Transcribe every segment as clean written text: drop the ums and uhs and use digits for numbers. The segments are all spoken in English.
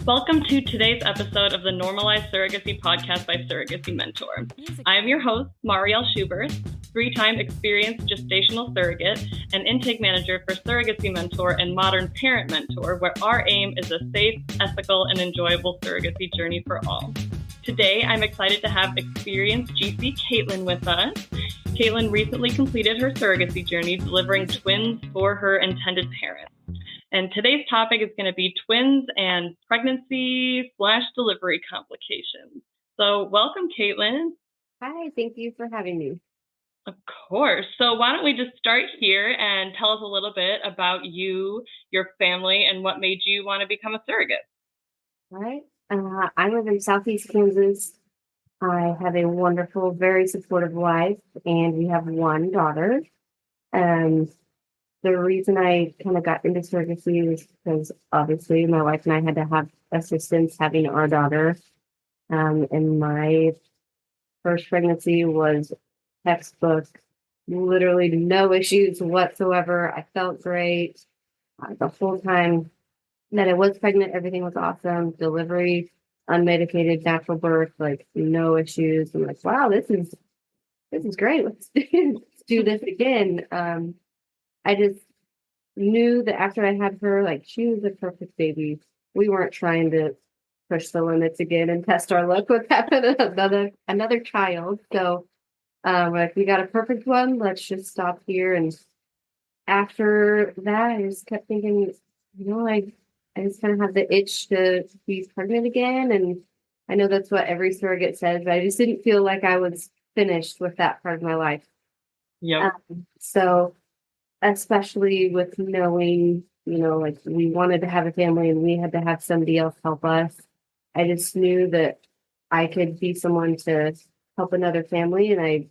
Welcome to today's episode of the Normalized Surrogacy Podcast by Surrogacy Mentor. I am your host, Marielle Schubert, three-time experienced gestational surrogate and intake manager for Surrogacy Mentor and Modern Parent Mentor, where our aim is a safe, ethical, and enjoyable surrogacy journey for all. Today, I'm excited to have experienced GC Caitlin with us. Caitlin recently completed her surrogacy journey, delivering twins for her intended parents. And today's topic is going to be twins and pregnancy/delivery complications. So welcome, Caitlin. Hi, thank you for having me. Of course. So why don't we just start here and tell us a little bit about you, your family, and what made you want to become a surrogate? All right. I live in Southeast Kansas. I have a wonderful, very supportive wife, and we have one daughter. The reason I kind of got into surrogacy is because obviously my wife and I had to have assistance having our daughter. And my first pregnancy was textbook, literally no issues whatsoever. I felt great. The whole time that I was pregnant, everything was awesome. Delivery, unmedicated, natural birth, like no issues. I'm like, wow, this is great. Let's do this again. I just knew that after I had her, like she was a perfect baby. We weren't trying to push the limits again and test our luck with having another child. So like we got a perfect one. Let's just stop here. And after that, I just kept thinking, I just kind of have the itch to be pregnant again. And I know that's what every surrogate says, but I just didn't feel like I was finished with that part of my life. Yep. So especially with knowing, like we wanted to have a family and we had to have somebody else help us. I just knew that I could be someone to help another family. And I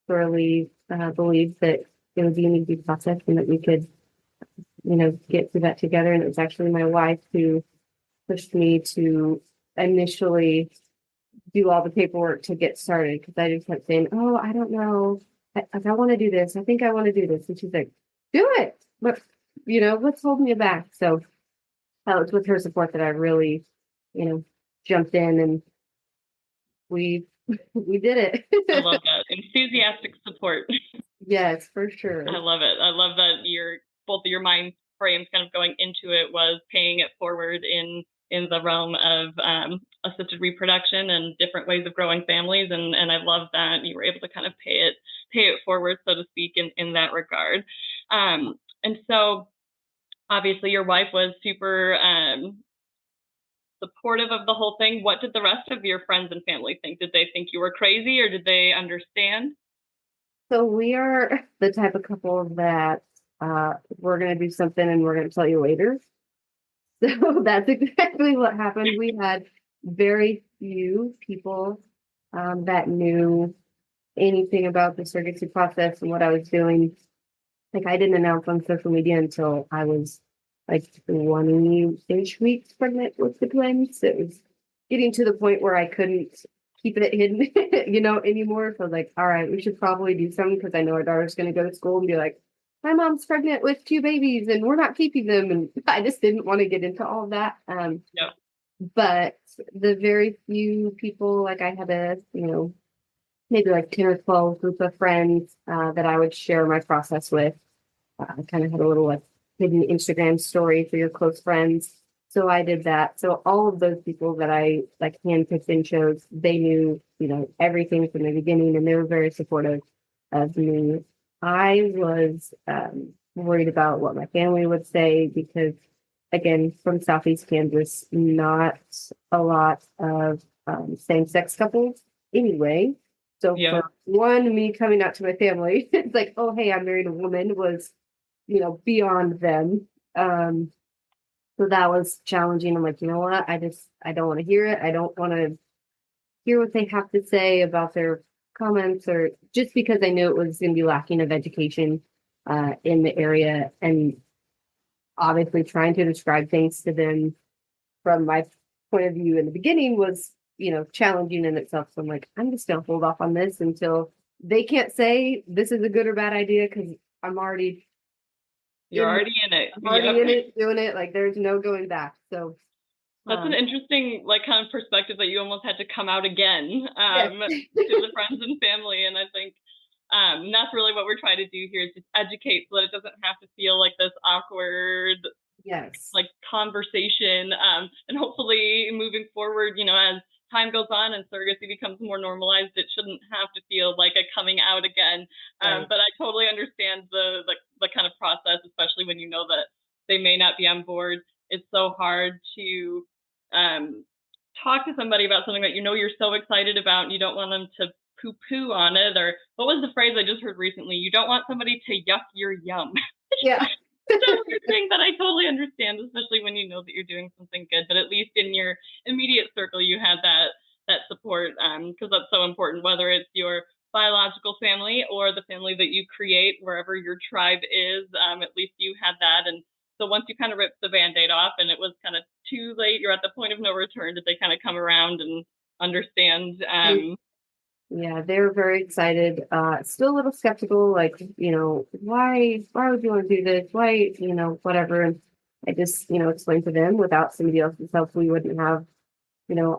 thoroughly believed that it would be an easy process and that we could, get through that together. And it was actually my wife who pushed me to initially do all the paperwork to get started. Because I just kept saying, oh, I don't know. I want to do this. I think I want to do this. And she's like, do it. But, what's holding you back? So it was with her support that I really, jumped in and we did it. I love that. Enthusiastic support. Yes, for sure. I love it. I love that both of your mind frames kind of going into it was paying it forward in the realm of assisted reproduction and different ways of growing families. And I love that you were able to kind of pay it forward, so to speak, in that regard. And so obviously your wife was super supportive of the whole thing. What did the rest of your friends and family think? Did they think you were crazy or did they understand? So we are the type of couple that we're going to do something and we're going to tell you later. So that's exactly what happened. We had very few people that knew anything about the surrogacy process and what I was doing. Like I didn't announce on social media until I was like 20-ish weeks pregnant with the twins. It was getting to the point where I couldn't keep it hidden, anymore. So I was like, all right, we should probably do something because I know our daughter's going to go to school and be like, my mom's pregnant with 2 babies and we're not keeping them. And I just didn't want to get into all of that. Yep. But the very few people, like I had a, maybe like 10 or 12 group of friends that I would share my process with. I kind of had a little like hidden Instagram story for your close friends. So I did that. So all of those people that I like handpicked and chose, they knew, everything from the beginning and they were very supportive of me. I was worried about what my family would say because, again, from Southeast Kansas, not a lot of same-sex couples anyway. So for one, me coming out to my family, it's like, oh, hey, I married a woman was, beyond them. So that was challenging. I'm like, you know what? I don't want to hear it. I don't want to hear what they have to say about their comments or just because I knew it was going to be lacking of education in the area. And obviously trying to describe things to them from my point of view in the beginning was, challenging in itself. So I'm like, I'm just going to hold off on this until they can't say this is a good or bad idea because I'm already You're already in it. I'm already in it, doing it. Like there's no going back. So That's an interesting, like, kind of perspective that you almost had to come out again Yes. to the friends and family. And I think that's really what we're trying to do here is just educate so that it doesn't have to feel like this awkward, Yes. like, conversation. And hopefully moving forward, as time goes on and surrogacy becomes more normalized, it shouldn't have to feel like a coming out again. Right. But I totally understand the kind of process, especially when you know that they may not be on board. It's so hard to talk to somebody about something that you're so excited about and you don't want them to poo-poo on it. Or what was the phrase I just heard recently? You don't want somebody to yuck your yum. Yeah. So weird thing that I totally understand, especially when you know that you're doing something good. But at least in your immediate circle, you had that support, because that's so important. Whether it's your biological family or the family that you create wherever your tribe is, at least you had that. And so once you kind of ripped the Band-Aid off and it was kind of too late, you're at the point of no return. Did they kind of come around and understand? Yeah, they're very excited. Still a little skeptical, like, why would you want to do this? Why, whatever. And I just, explained to them without somebody else's help, we wouldn't have,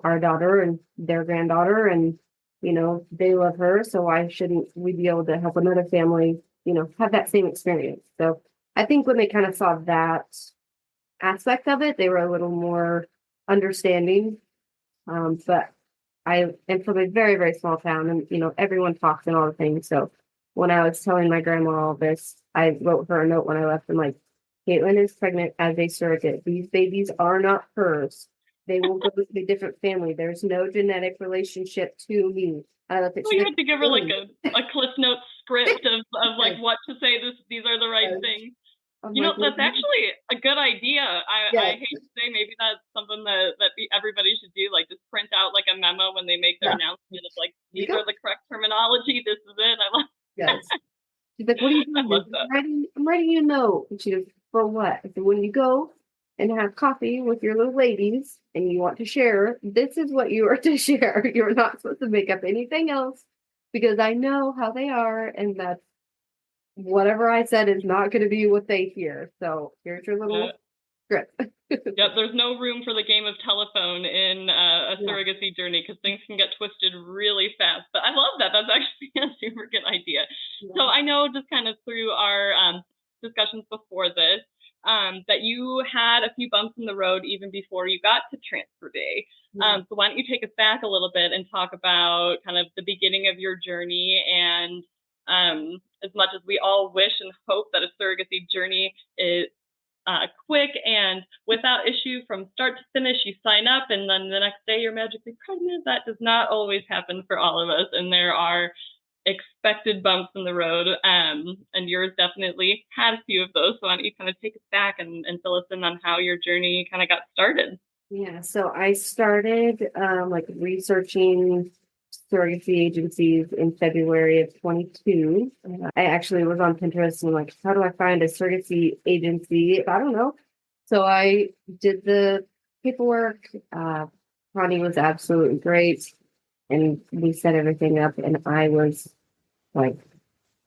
our daughter and their granddaughter, and, they love her. So why shouldn't we be able to help another family, have that same experience? So I think when they kind of saw that aspect of it, they were a little more understanding. But I am from a very, very small town and, everyone talks and all the things. So when I was telling my grandma all this, I wrote her a note when I left. I'm like, Caitlin is pregnant as a surrogate. These babies are not hers. They will go to a different family. There's no genetic relationship to me. I left it. Well, you had to give her like a Cliff Notes script of like what to say. These are the right things. That's actually a good idea. I hate to say maybe that's something that everybody should do. Like just print out like a memo when they make their announcement of like, these are the correct terminology. This is it. I love Yes. She's like, what are you doing? I'm writing you a note. And she goes, for what? I said, when you go and have coffee with your little ladies and you want to share, this is what you are to share. You're not supposed to make up anything else because I know how they are and that's whatever I said is not going to be what they hear. So here's your little script. Yep, there's no room for the game of telephone in a surrogacy journey because things can get twisted really fast. But I love that. That's actually a super good idea. Yeah. So I know just kind of through our discussions before this that you had a few bumps in the road even before you got to transfer day. So why don't you take us back a little bit and talk about kind of the beginning of your journey and as much as we all wish and hope that a surrogacy journey is quick and without issue from start to finish, you sign up and then the next day you're magically pregnant. That does not always happen for all of us. And there are expected bumps in the road. And yours definitely had a few of those. So why don't you kind of take us back and fill us in on how your journey kind of got started? Yeah, so I started researching surrogacy agencies in February of 22. I actually was on Pinterest and like, how do I find a surrogacy agency? I don't know. So I did the paperwork. Connie was absolutely great. And we set everything up and I was like,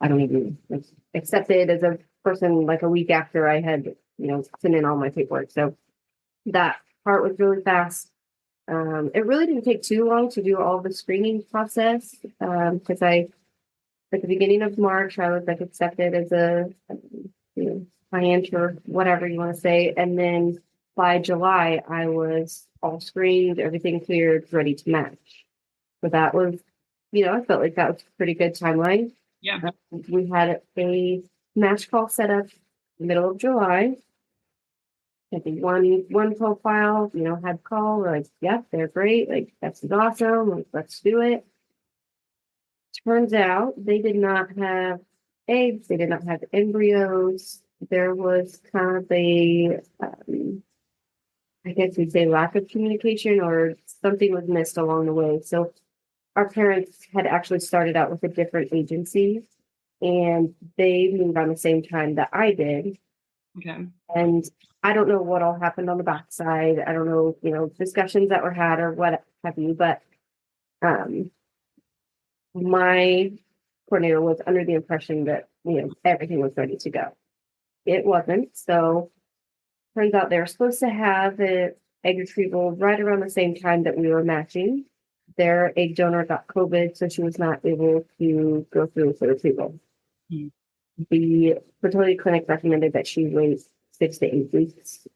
I don't even accepted as a person like a week after I had, sent in all my paperwork. So that part was really fast. It really didn't take too long to do all the screening process because at the beginning of March, I was like accepted as a client or whatever you want to say. And then by July, I was all screened, everything cleared, ready to match. So that was, I felt like that was a pretty good timeline. Yeah. We had a match call set up middle of July. I think one profile, had call, we're like, yep, they're great. Like, that's awesome. Like, let's do it. Turns out they did not have eggs. They did not have embryos. There was kind of a, I guess we'd say lack of communication or something was missed along the way. So our parents had actually started out with a different agency and they moved on the same time that I did. Okay. And I don't know what all happened on the backside. I don't know, discussions that were had or what have you, but my coordinator was under the impression that, everything was ready to go. It wasn't. So turns out they were supposed to have it egg retrieval right around the same time that we were matching. Their egg donor got COVID, so she was not able to go through with the retrieval. Hmm. The fertility clinic recommended that she wait 6 to 8 weeks.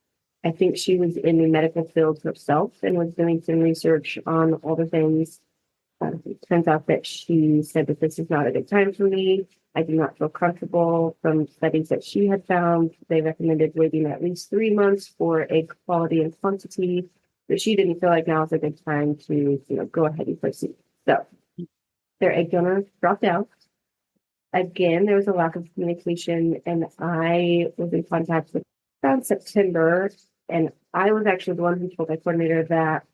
I think she was in the medical field herself and was doing some research on all the things. It turns out that she said that this is not a good time for me. I do not feel comfortable. From studies that she had found, they recommended waiting at least 3 months for egg quality and quantity, but she didn't feel like now is a good time to, go ahead and proceed. So their egg donor dropped out. Again, there was a lack of communication, and I was in contact with around September, and I was actually the one who told my coordinator that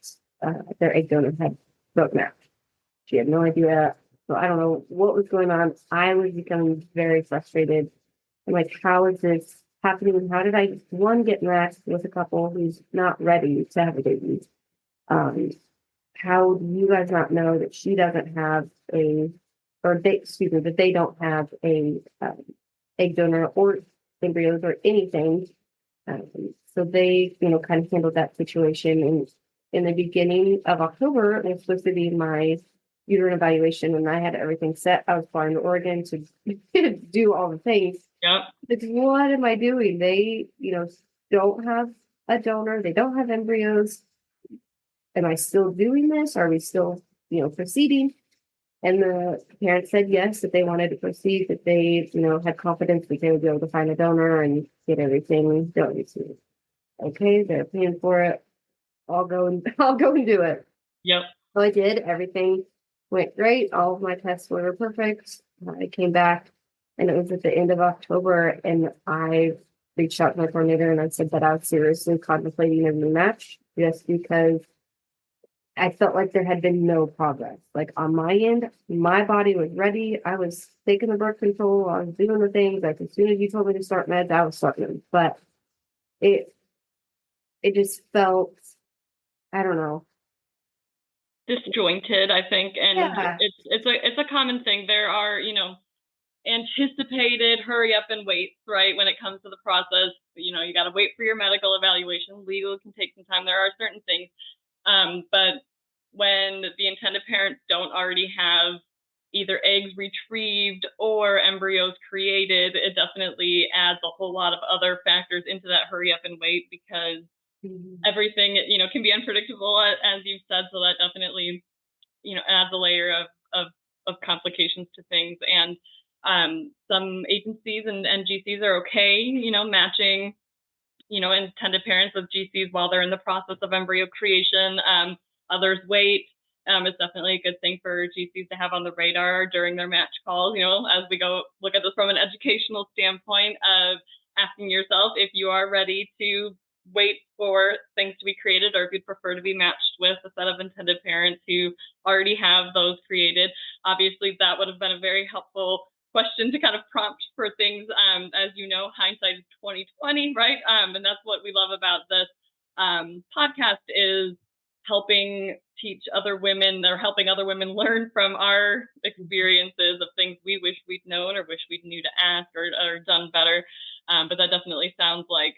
their egg donor had broken out. She had no idea. So I don't know what was going on. I was becoming very frustrated. I'm like, how is this happening? How did I, one, get matched with a couple who's not ready to have a baby? How do you guys not know that she doesn't have that they don't have a egg donor or embryos or anything? So they, kind of handled that situation. And in the beginning of October, it was supposed to be my uterine evaluation, and I had everything set. I was flying to Oregon to do all the things. Yep. It's what am I doing? They, don't have a donor. They don't have embryos. Am I still doing this? Are we still, proceeding? And the parents said yes, that they wanted to proceed, that they, had confidence that they would be able to find a donor and get everything donated. Okay, they're paying for it. I'll go and do it. Yep. So I did. Everything went great. All of my tests were perfect. I came back, and it was at the end of October, and I reached out to my coordinator and I said that I was seriously contemplating a rematch just because I felt like there had been no progress. Like on my end, my body was ready. I was taking the birth control. I was doing the things. Like as soon as you told me to start meds, I was starting them. But it just felt, I don't know, disjointed, I think, and yeah. it's a common thing. There are, anticipated hurry up and wait, right? When it comes to the process, you got to wait for your medical evaluation. Legal can take some time. There are certain things, but when the intended parents don't already have either eggs retrieved or embryos created, it definitely adds a whole lot of other factors into that hurry up and wait, because everything, can be unpredictable, as you've said. So that definitely, adds a layer of complications to things. And some agencies and GCs are okay, matching, intended parents with GCs while they're in the process of embryo creation. Others wait. It's definitely a good thing for GCs to have on the radar during their match calls, as we go look at this from an educational standpoint of asking yourself if you are ready to wait for things to be created, or if you'd prefer to be matched with a set of intended parents who already have those created. Obviously, that would have been a very helpful question to kind of prompt for things. As you know, hindsight is 2020, right? And that's what we love about this podcast, is helping teach other women, or helping other women learn from our experiences of things we wish we'd known or wish we'd knew to ask or done better. But that definitely sounds like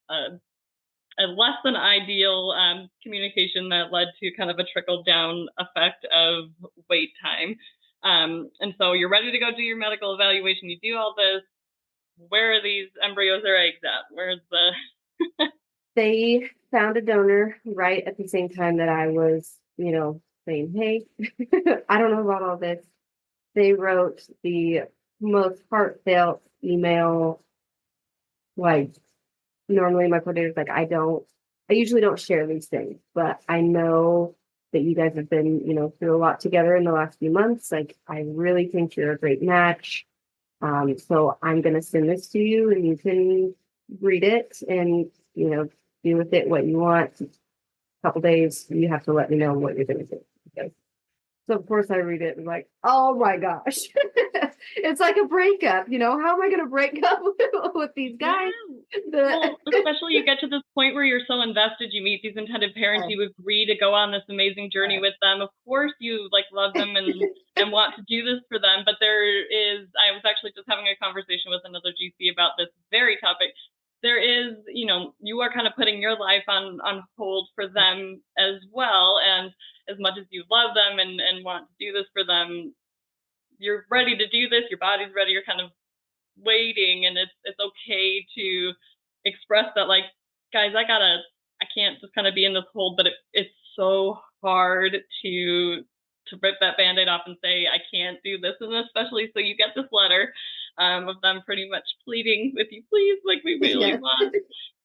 a less than ideal communication that led to kind of a trickle down effect of wait time. And so you're ready to go do your medical evaluation. You do all this. Where are these embryos or eggs at? Where's the... They found a donor right at the same time that I was, saying, hey, I don't know about all this. They wrote the most heartfelt email. Like, normally my coordinator's like, I usually don't share these things, but I know that you guys have been, through a lot together in the last few months. Like, I really think you're a great match. So I'm going to send this to you, and you can read it and, do with it what you want. A couple days, you have to let me know what you're going to do. Okay. So of course I read it and like, oh my gosh, it's like a breakup. How am I going to break up with these guys? Yeah. Well, especially you get to this point where you're so invested, you meet these intended parents, you agree to go on this amazing journey with them. Of course you love them and want to do this for them. But I was actually just having a conversation with another GC about this very topic. there is, you are kind of putting your life on hold for them as well. And as much as you love them and want to do this for them, you're ready to do this. Your body's ready. You're kind of waiting, and it's okay to express that, like, guys, I can't just kind of be in this hold, but it's so hard to rip that Band-Aid off and say, I can't do this. And especially, so you get this letter of them pretty much pleading with you, please, like, we really want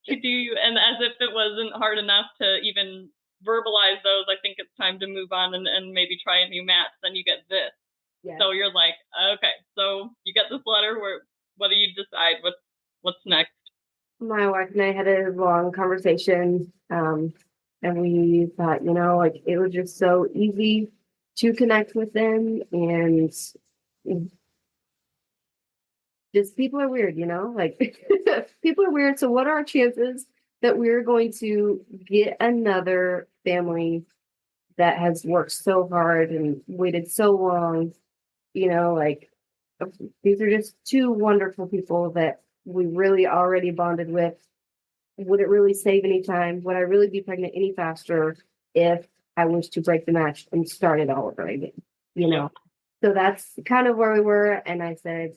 to do you. And as if it wasn't hard enough to even verbalize those, I think it's time to move on and maybe try a new match. Then you get this. Yeah. So you're like, okay, so you get this letter. What do you decide? What's next? My wife and I had a long conversation, and we thought, like, it was just so easy to connect with them, and just people are weird, like people are weird. So what are our chances that we're going to get another family that has worked so hard and waited so long? Like, these are just two wonderful people that we really already bonded with. Would it really save any time? Would I really be pregnant any faster if I was to break the match and start it all over again? So that's kind of where we were. And I said,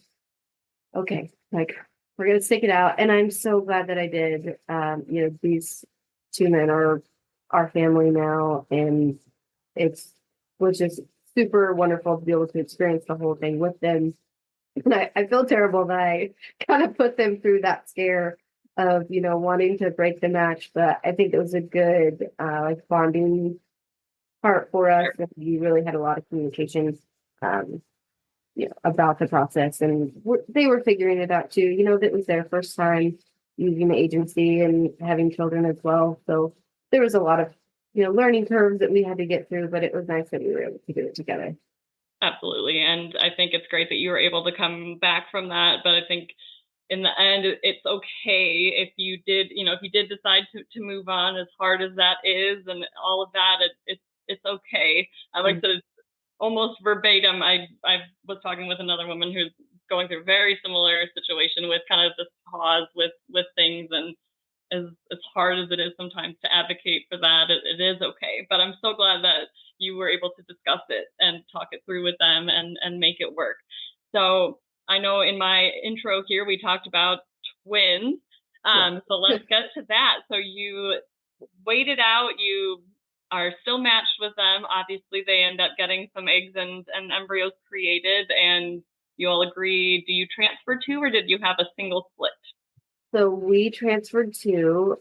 okay, like, we're going to stick it out. And I'm so glad that I did. These two men are our family now. And it was just super wonderful to be able to experience the whole thing with them. And I feel terrible that I kind of put them through that scare of, wanting to break the match. But I think it was a good bonding part for us. Sure. We really had a lot of communication about the process, and they were figuring it out too. That was their first time using the agency and having children as well. So there was a lot of, learning curves that we had to get through, but it was nice that we were able to do it together. Absolutely. And I think it's great that you were able to come back from that. But I think in the end, it's okay if you did decide to move on, as hard as that is and all of that, it's okay. Like I said, it's almost verbatim. I was talking with another woman who's going through a very similar situation with kind of this pause with things, and as hard as it is sometimes to advocate for that, it is okay. But I'm so glad that you were able to discuss it and talk it through with them and make it work. So I know in my intro here, we talked about twins. So let's get to that. So you waited out, you are still matched with them. Obviously, they end up getting some eggs and embryos created, and you all agree. Do you transfer two, or did you have a single split? So we transferred two.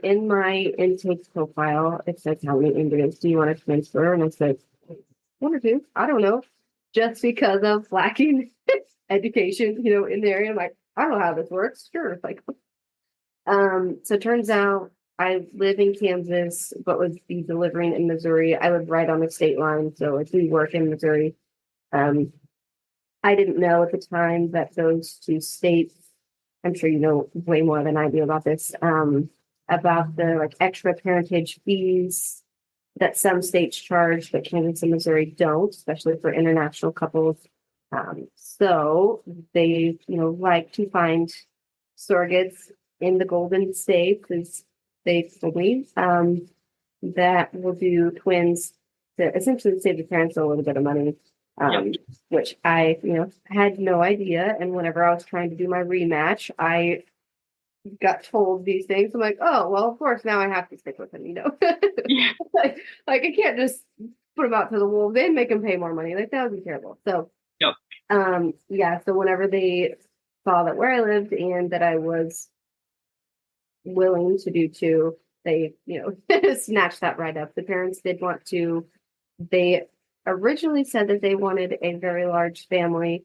In my intake profile, it says, how many embryos do you want to transfer? And I said, one or two. I don't know. Just because of lacking education, in the area. I'm like, I don't know how this works. Sure. So it turns out I live in Kansas, but would be delivering in Missouri. I live right on the state line, so I do work in Missouri. I didn't know at the time that those two states, I'm sure you know way more than I do about this, about the extra parentage fees that some states charge, but Kansas and Missouri don't, especially for international couples. So they, like to find surrogates in the Golden State, because they believe that will do twins to essentially save the parents a little bit of money. Which I, had no idea. And whenever I was trying to do my rematch, I got told these things. I'm like, oh, well, of course, now I have to stick with him, Yeah. like I can't just put them out to the wolves and make them pay more money. Like, that would be terrible. So, yep. So whenever they saw that where I lived and that I was willing to do two, they, snatched that right up. The parents did want to, they originally said that they wanted a very large family.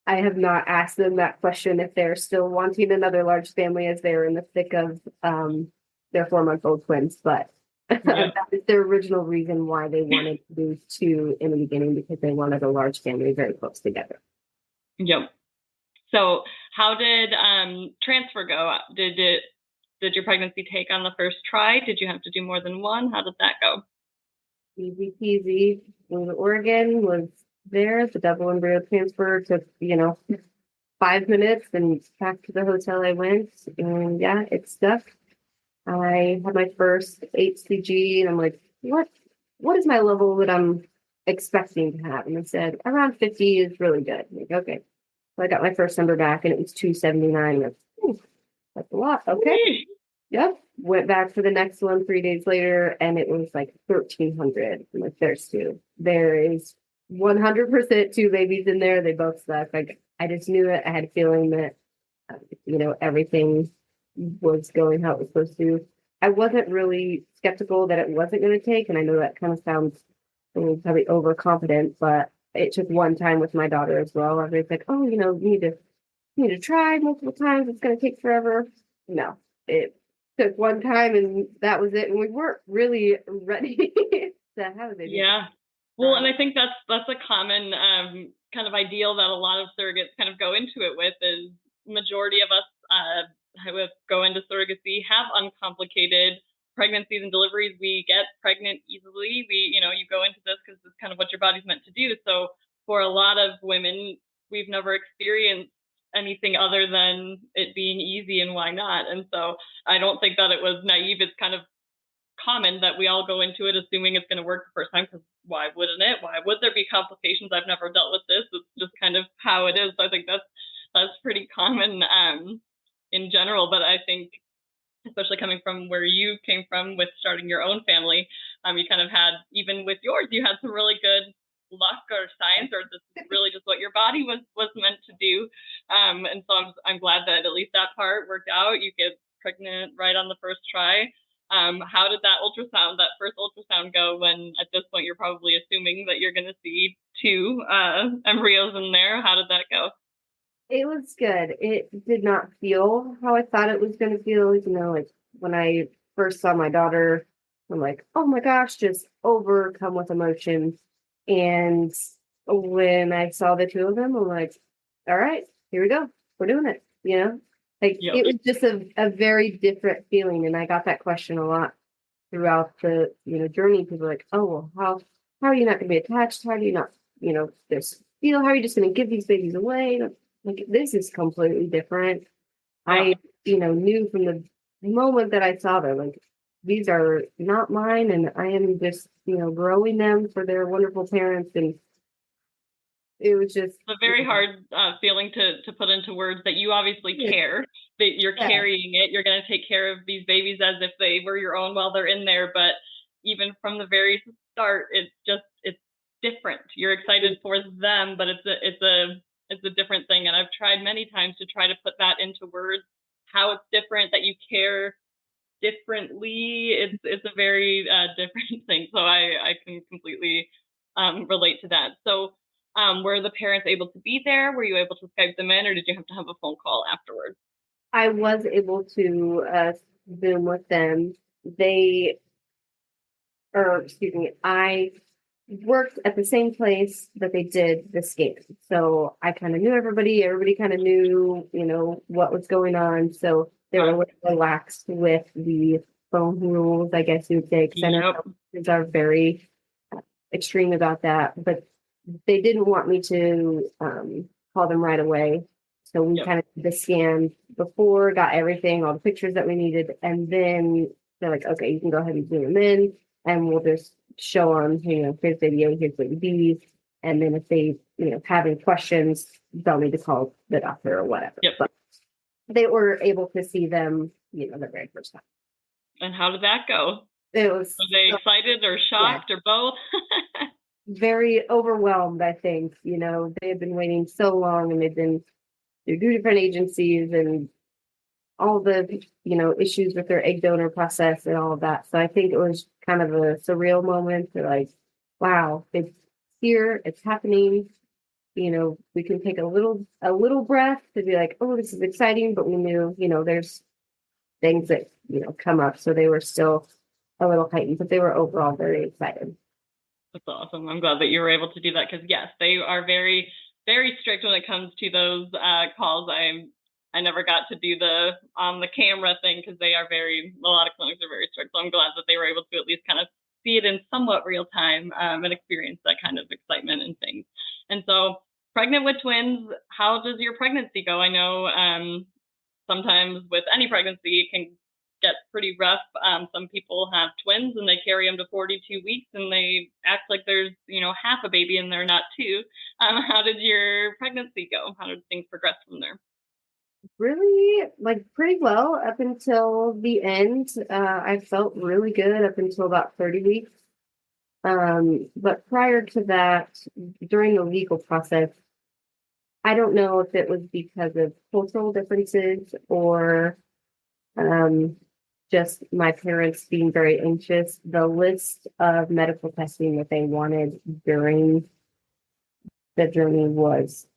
I have not asked them that question if they're still wanting another large family, as they're in the thick of their 4-month-old twins, but that is their original reason why they wanted to do two in the beginning, because they wanted a large family very close together. Yep. So how did transfer go? Did your pregnancy take on the first try? Did you have to do more than one? How did that go? Easy peasy. Oregon was there. The double embryo transfer took, 5 minutes and back to the hotel I went. And yeah, it stuck. I had my first HCG and I'm like, what is my level that I'm expecting to have? And they said around 50 is really good. I'm like, okay. So I got my first number back and it was 279. Like, that's a lot. Okay. Yep. Went back for the next one 3 days later and it was like 1,300. I'm like, there's two. There is 100% two babies in there. They both suck. Like, I just knew it. I had a feeling that, everything was going how it was supposed to. I wasn't really skeptical that it wasn't going to take. And I know that kind of sounds probably overconfident, but it took one time with my daughter as well. I was like, oh, you need to try multiple times. It's going to take forever. No, it took one time and that was it. And we weren't really ready to have it. Yeah. Well, and I think that's a common kind of ideal that a lot of surrogates kind of go into it with is majority of us who go into surrogacy have uncomplicated pregnancies and deliveries. We get pregnant easily. You go into this because it's kind of what your body's meant to do. So for a lot of women, we've never experienced anything other than it being easy, and why not? And so I don't think that it was naive. It's kind of common that we all go into it assuming it's going to work the first time, because why wouldn't it? Why would there be complications? I've never dealt with this. It's just kind of how it is. So I think that's pretty common in general. But I think, especially coming from where you came from with starting your own family, you kind of had, even with yours, you had some really good luck or science, or this is really just what your body was meant to do. And so I'm glad that at least that part worked out. You get pregnant right on the first try. How did that first ultrasound go, when at this point you're probably assuming that you're going to see two embryos in there? How did that go? It was good. It did not feel how I thought it was going to feel. Like when I first saw my daughter, I'm like, oh my gosh, just overcome with emotion. And when I saw the two of them, I'm like, all right, here we go. We're doing it. Like Yep. It was just a very different feeling. And I got that question a lot throughout the, journey. People are like, oh, well, how are you not going to be attached? How do you not, just feel? How are you just going to give these babies away? Like, this is completely different. Yeah. I, knew from the moment that I saw them, like, these are not mine, and I am just, growing them for their wonderful parents. And it was just a very hard feeling to put into words, that you obviously care, that you're carrying it. You're going to take care of these babies as if they were your own while they're in there. But even from the very start, it's different. You're excited for them, but it's a different thing. And I've tried many times to try to put that into words, how it's different, that you care differently. It's a very different thing. So I can completely relate to that. So were the parents able to be there? Were you able to Skype them in, or did you have to have a phone call afterwards? I was able to Zoom with them. I worked at the same place that they did the scan. So I kind of knew everybody. Everybody kind of knew, what was going on. So they were a little relaxed with the phone rules, I guess you would say, because I know doctors are very extreme about that. But they didn't want me to call them right away. So we kind of did the scan before, got everything, all the pictures that we needed. And then they're like, okay, you can go ahead and zoom them in, and we'll just show them, here's baby A, here's baby B. And then if they, have any questions, they'll need to call the doctor or whatever. Yep. But they were able to see them, the very first time. And how did that go? Were they excited or shocked or both? Very overwhelmed, I think. They had been waiting so long, and they've been through 2 different agencies and all the, issues with their egg donor process and all of that. So I think it was kind of a surreal moment. They're like, wow, it's here, it's happening. We can take a little breath to be like, oh, this is exciting, but we knew, there's things that, come up. So they were still a little heightened, but they were overall very excited. That's awesome. I'm glad that you were able to do that, because yes, they are very, very strict when it comes to those calls. I never got to do the on the camera thing, because a lot of clinics are very strict. So I'm glad that they were able to at least kind of see it in somewhat real time and experience that kind of excitement and things. And so, pregnant with twins, how does your pregnancy go? I know sometimes with any pregnancy, it can get pretty rough. Some people have twins and they carry them to 42 weeks and they act like there's, half a baby and they're not two. How did your pregnancy go? How did things progress from there? Really, like pretty well up until the end. I felt really good up until about 30 weeks. But prior to that, during the legal process, I don't know if it was because of cultural differences or just my parents being very anxious. The list of medical testing that they wanted during the journey was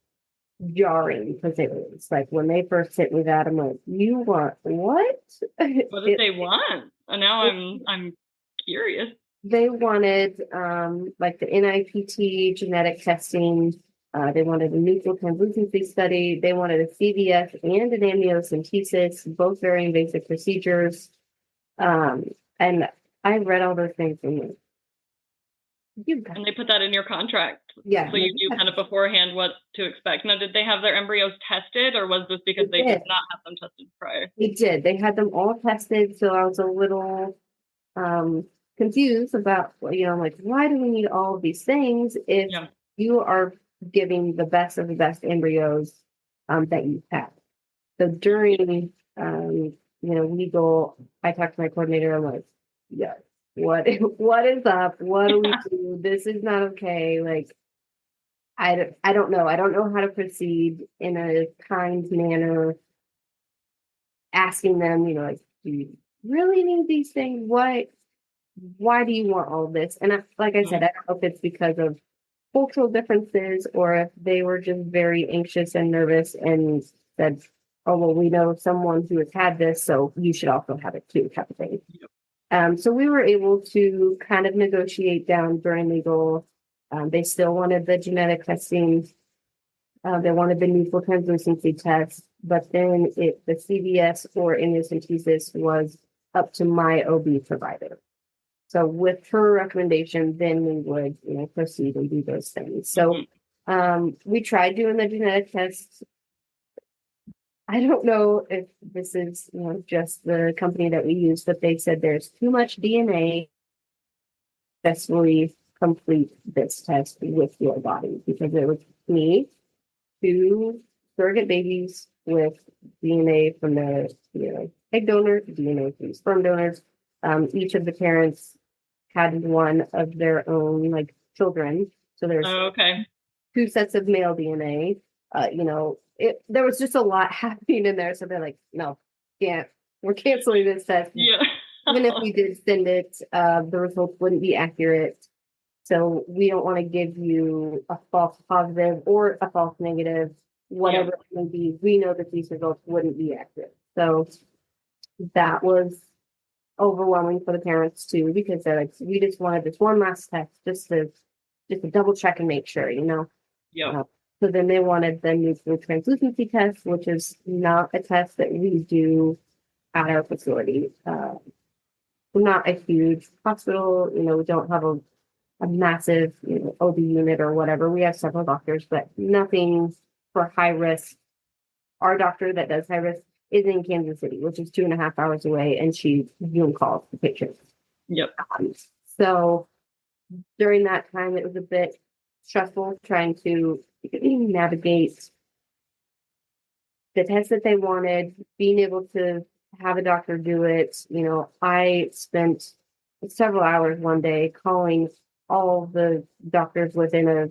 jarring because it was like when they first hit me that, I'm like, you want what? What did they want? Now I'm curious. They wanted like the NIPT genetic testing. They wanted a neutral translucency study. They wanted a CVS and an amniocentesis, both very invasive procedures. And I read all those things and and they put that in your contract. Yeah. So you knew kind of beforehand what to expect. Now, did they have their embryos tested, or was this because they did not have them tested prior? They did. They had them all tested. So I was a little confused about, like, why do we need all of these things if you are giving the best of the best embryos that you have? So during, legal, I talked to my coordinator. I'm like, yes, what is up? What do we do? This is not okay. Like, I don't know. I don't know how to proceed in a kind manner, asking them, like, do you really need these things? Why do you want all this? And like I said, I don't know if it's because of cultural differences or if they were just very anxious and nervous and said, oh, well, we know someone who has had this, so you should also have it too, type of thing. So we were able to kind of negotiate down during legal. They still wanted the genetic testing. They wanted the neutral translucency test, but then the CVS or amniocentesis was up to my OB provider. So with her recommendation, then we would, proceed and do those things. So we tried doing the genetic tests. I don't know if this is, just the company that we use, but they said there's too much DNA to successfully complete this test with your body, because it was me, 2 surrogate babies with DNA from the egg donor, DNA from sperm donors. Each of the parents had one of their own children. So there's 2 sets of male DNA. There was just a lot happening in there. So they're like, no, we're canceling this test. Yeah. Even if we did send it, the results wouldn't be accurate. So we don't want to give you a false positive or a false negative, whatever it may be. We know that these results wouldn't be accurate. So that was overwhelming for the parents too, because they're like, we just wanted this one last test just to double check and make sure, Yeah. So then they wanted the neutral translucency test, which is not a test that we do at our facility. We're not a huge hospital, we don't have a massive OB unit or whatever. We have several doctors, but nothing for high risk. Our doctor that does high risk is in Kansas City, which is 2.5 hours away, and she Zoom calls the patients. Yep. So during that time, it was a bit stressful trying to navigate the test that they wanted, being able to have a doctor do it. I spent several hours one day calling all the doctors within a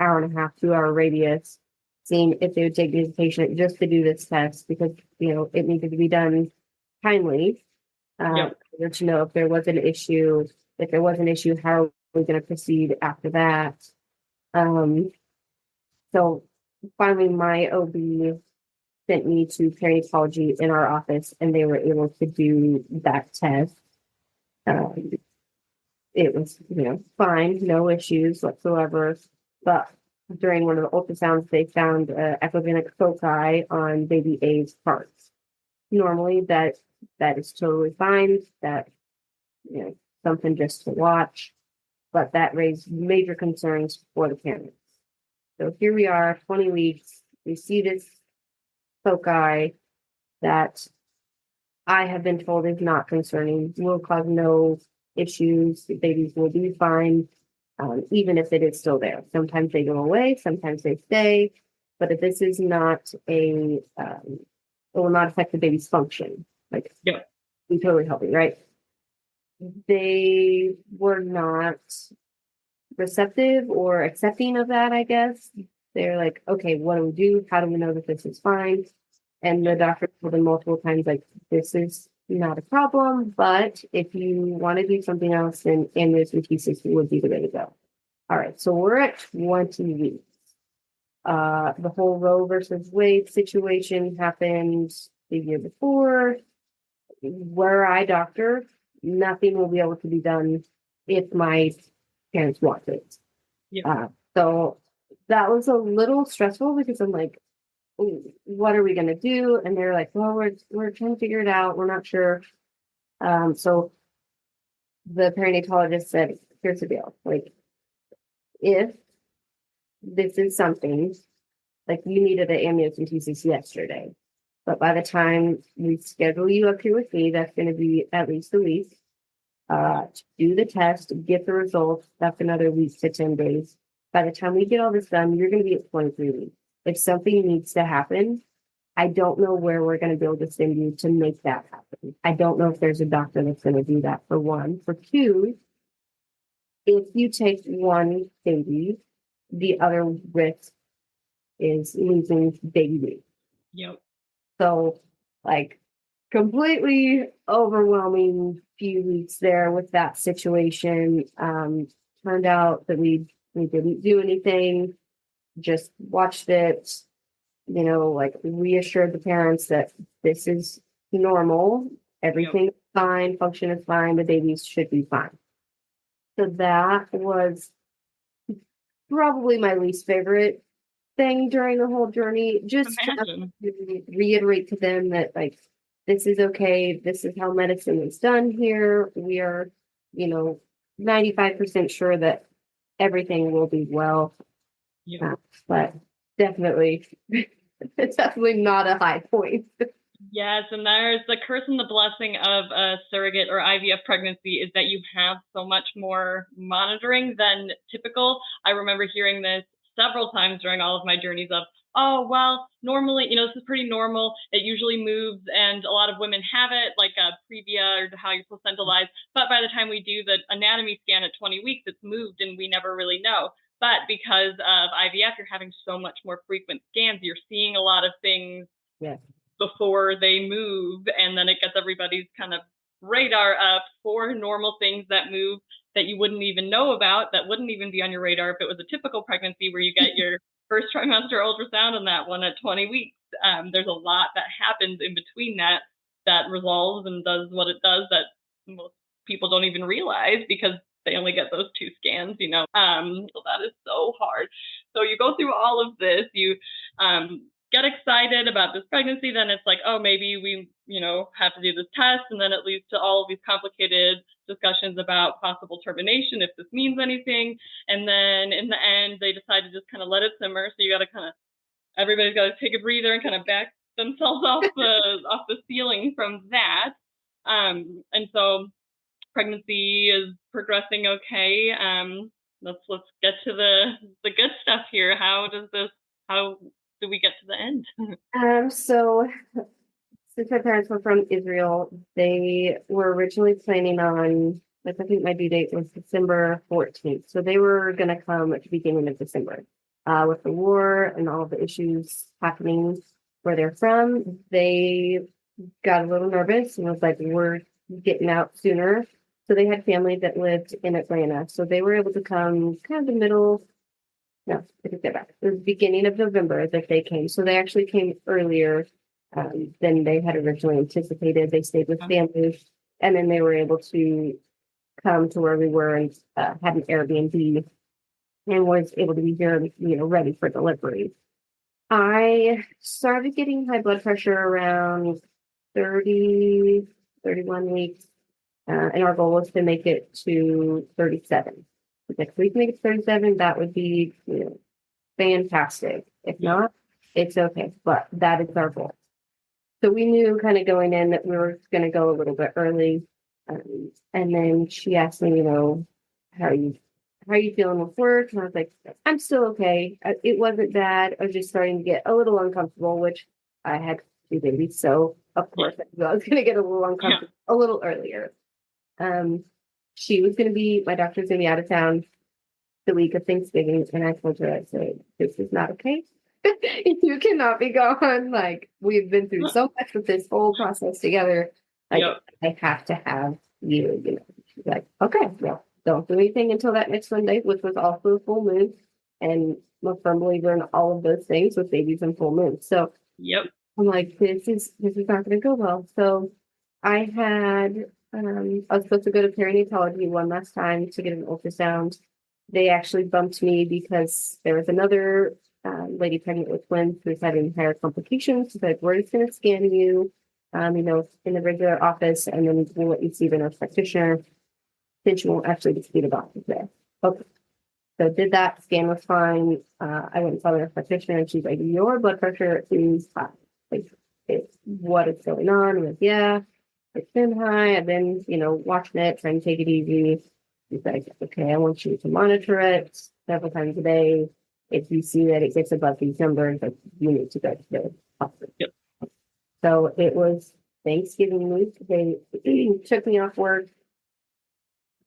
hour and a half, 2-hour radius, seeing if they would take this patient just to do this test, because it needed to be done timely. To know if there was an issue. If there was an issue, how are we going to proceed after that? So finally, my OB sent me to perinatology in our office, and they were able to do that test. It was, fine, no issues whatsoever. But during one of the ultrasounds, they found echogenic foci on baby A's parts. Normally, that is totally fine. That, something just to watch. But that raised major concerns for the parents. So here we are, 20 weeks. we see this foci that I have been told is not concerning, will cause no issues. The babies will be fine, even if it is still there. Sometimes they go away, sometimes they stay. But if this is not it will not affect the baby's function. Like, Yeah. be totally healthy, right? They were not receptive or accepting of that, I guess. They're like, okay, what do we do? How do we know that this is fine? And the doctor told them multiple times, like, this is not a problem, but if you want to do something else, then amniocentesis would be the way to go. All right, so we're at 20 weeks. The whole Roe versus Wade situation happened the year before. Where I doctor, nothing will be able to be done if my parents want it. Yeah. So that was a little stressful because I'm like, what are we going to do? And they're like, well, we're trying to figure it out. We're not sure. So the perinatologist said, here's the deal. Like, if this is something, like, you needed an amniocentesis yesterday, but by the time we schedule you up here with me, that's going to be at least a week. To do the test, get the results, that's another week to 10 days. By the time we get all this done, you're going to be at 23 weeks. If something needs to happen, I don't know where we're going to be able to send you to make that happen. I don't know if there's a doctor that's going to do that, for one. For two, if you take one baby, the other risk is losing baby weight. Yep. So, like, completely overwhelming few weeks there with that situation. Turned out that we didn't do anything, just watched it, like, reassured the parents that this is normal, everything's fine, function is fine, the babies should be fine. So that was probably my least favorite thing during the whole journey, just to reiterate to them that, like, this is okay. This is how medicine is done here. We are, 95% sure that everything will be well. Yeah. But definitely, it's definitely not a high point. Yes, and there's the curse and the blessing of a surrogate or IVF pregnancy is that you have so much more monitoring than typical. I remember hearing this several times during all of my journeys of, oh, well, normally, this is pretty normal. It usually moves, and a lot of women have it, like a previa or how you're placentalized. But by the time we do the anatomy scan at 20 weeks, it's moved, and we never really know. But because of IVF, you're having so much more frequent scans. You're seeing a lot of things before they move, and then it gets everybody's kind of radar up for normal things that move that you wouldn't even know about, that wouldn't even be on your radar if it was a typical pregnancy where you get your first trimester ultrasound and that one at 20 weeks. There's a lot that happens in between that resolves and does what it does that most people don't even realize because they only get those 2 scans, So that is so hard. So you go through all of this, you get excited about this pregnancy, then it's like, oh, maybe we, have to do this test, and then it leads to all of these complicated discussions about possible termination, if this means anything. And then in the end, they decide to just kind of let it simmer. So you got to everybody's got to take a breather and kind of back themselves off the ceiling from that. And so pregnancy is progressing okay. Let's get to the good stuff here. How do we get to the end? So since my parents were from Israel, they were originally planning on, I think my due date was December 14th. So they were going to come at the beginning of December. With the war and all the issues happening where they're from, they got a little nervous and was like, we're getting out sooner. So they had family that lived in Atlanta. So they were able to come kind of I take that back. It was the beginning of November that they came. So they actually came earlier than they had originally anticipated. They stayed with family, and then they were able to come to where we were and had an Airbnb and was able to be here, ready for delivery. I started getting high blood pressure around 30, 31 weeks, and our goal was to make it to 37. If we can make it to 37, that would be fantastic. If not, It's okay, but that is our goal. So we knew kind of going in that we were going to go a little bit early. And then she asked me, how are you feeling with work? And I was like, I'm still okay. It wasn't bad. I was just starting to get a little uncomfortable, which I had two babies. So of course I was going to get a little uncomfortable a little earlier. She was going to be, my doctor's going to be out of town the week of Thanksgiving. And I told her, I said, this is not okay. You cannot be gone. Like, we've been through so much with this whole process together. Like, I have to have you. She's like, okay, well, don't do anything until that next Sunday, which was also a full moon. And I'm a firm believer in all of those things with babies and full moons. So I'm like, this is not going to go well. So I was supposed to go to perinatology one last time to get an ultrasound. They actually bumped me because there was another lady pregnant with twins who's having higher complications. She's like, we're just going to scan you, in the regular office, and then we'll let you see the nurse practitioner. Then she won't actually see the doctor there. Okay. So did that. Scan was fine. I went and saw the nurse practitioner, and she's like, your blood pressure is high. Like, what is going on? I'm like, yeah, it's been high. I've been, watching it, trying to take it easy. She's like, okay, I want you to monitor it several times a day. If you see that it gets above these numbers, like, you need to go to the hospital. So it was Thanksgiving week. They took me off work.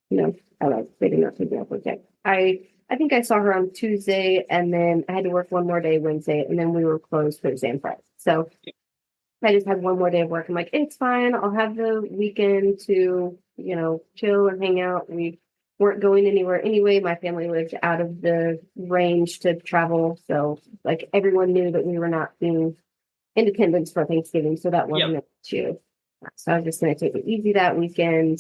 They did not take me off work yet. I think I saw her on Tuesday, and then I had to work one more day Wednesday, and then we were closed Thursday and Friday. So I just had one more day of work. I'm like, it's fine. I'll have the weekend to, chill and hang out. We weren't going anywhere anyway. My family lived out of the range to travel. So like everyone knew that we were not being independent for Thanksgiving. So that wasn't an issue. So I was just going to take it easy that weekend.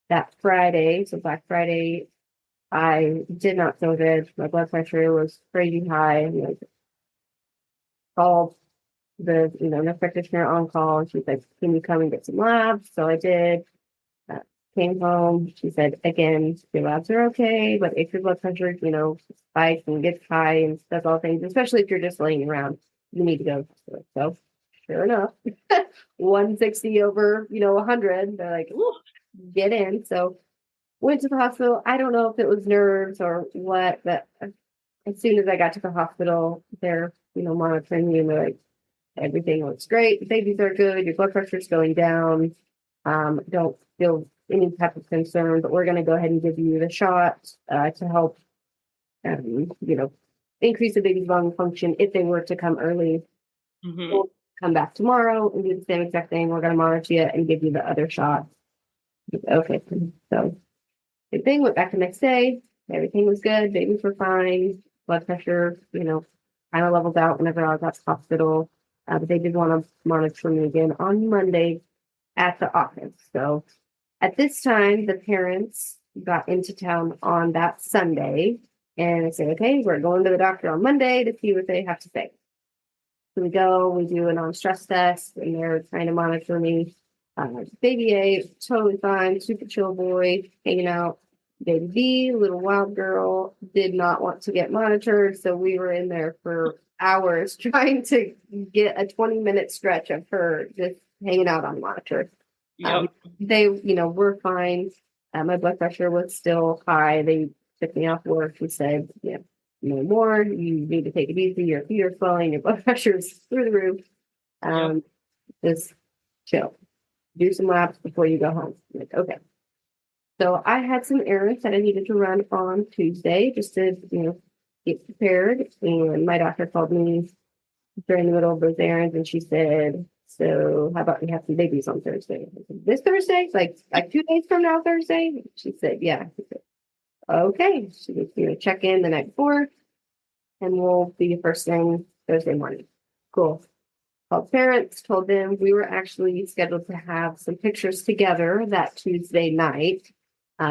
That Friday, so Black Friday, I did not feel good. My blood pressure was crazy high. Called the nurse practitioner on call, and she's like, can you come and get some labs? So I did. Came home. She said, again, your labs are okay, but if your blood pressure, spikes and gets high and does all things, especially if you're just laying around, you need to go to the hospital. So sure enough, 160 over, 100. They're like, ooh, get in. So went to the hospital. I don't know if it was nerves or what, but as soon as I got to the hospital, they're, monitoring me, and they're like, everything looks great. The babies are good. Your blood pressure is going down. Don't feel any type of concern, but we're going to go ahead and give you the shot to help, increase the baby's lung function if they were to come early. We'll come back tomorrow and do the same exact thing. We're going to monitor you and give you the other shot. Okay. So the thing went back the next day. Everything was good. Babies were fine. Blood pressure, kind of leveled out whenever I was at the hospital. But they did want to monitor me again on Monday at the office. So at this time, the parents got into town on that Sunday, and I said, okay, we're going to the doctor on Monday to see what they have to say. So we go, we do a non-stress test, and they're trying to monitor me. Baby A, totally fine, super chill boy, hanging out. Baby B, little wild girl, did not want to get monitored, so we were in there for hours trying to get a 20-minute stretch of her just hanging out on monitor. They, were fine. My blood pressure was still high. They took me off work and said, no more. You need to take it easy. Your feet are swelling. Your blood pressure is through the roof. Just chill. Do some laps before you go home. I'm like, okay. So I had some errands that I needed to run on Tuesday just to, get prepared. And my doctor called me during the middle of those errands, and she said, so how about we have some babies on Thursday? I said, this Thursday? Like 2 days from now, Thursday? She said, yeah. She said, okay. She was check in the night before, and we'll be first thing Thursday morning. Cool. Called parents, told them we were actually scheduled to have some pictures together that Tuesday night.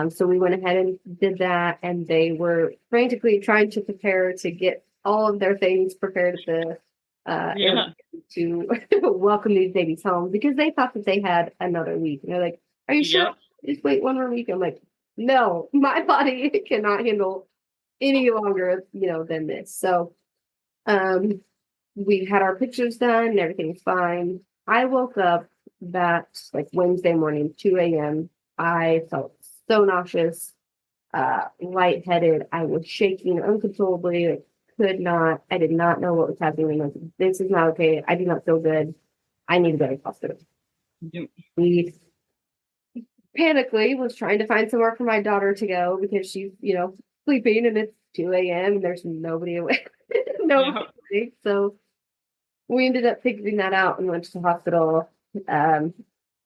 So we went ahead and did that, and they were frantically trying to prepare to get all of their things prepared at the to welcome these babies home, because they thought that they had another week. And they're like, are you sure? Just wait one more week. I'm like, no, my body cannot handle any longer, than this. So We had our pictures done and everything's fine. I woke up that like Wednesday morning, 2 a.m. I felt so nauseous, lightheaded. I was shaking uncontrollably. I did not know what was happening. Like, this is not okay. I do not feel good. I need to go to the hospital. Yep. We panically was trying to find somewhere for my daughter to go because she's, sleeping and it's 2 a.m. and there's nobody awake. Nobody awake. So we ended up figuring that out and went to the hospital.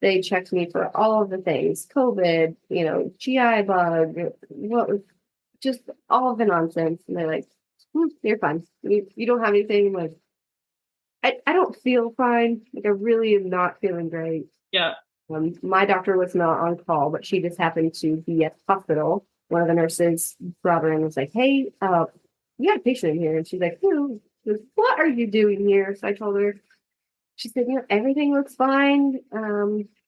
They checked me for all of the things, COVID, GI bug, what was just all of the nonsense. And they're like, you're fine. You don't have anything. Like, I don't feel fine. Like, I really am not feeling great. Yeah. My doctor was not on call, but she just happened to be at the hospital. One of the nurses brought her in and was like, hey, you got a patient in here. And she's like, who? She goes, what are you doing here? So I told her, she said, everything looks fine.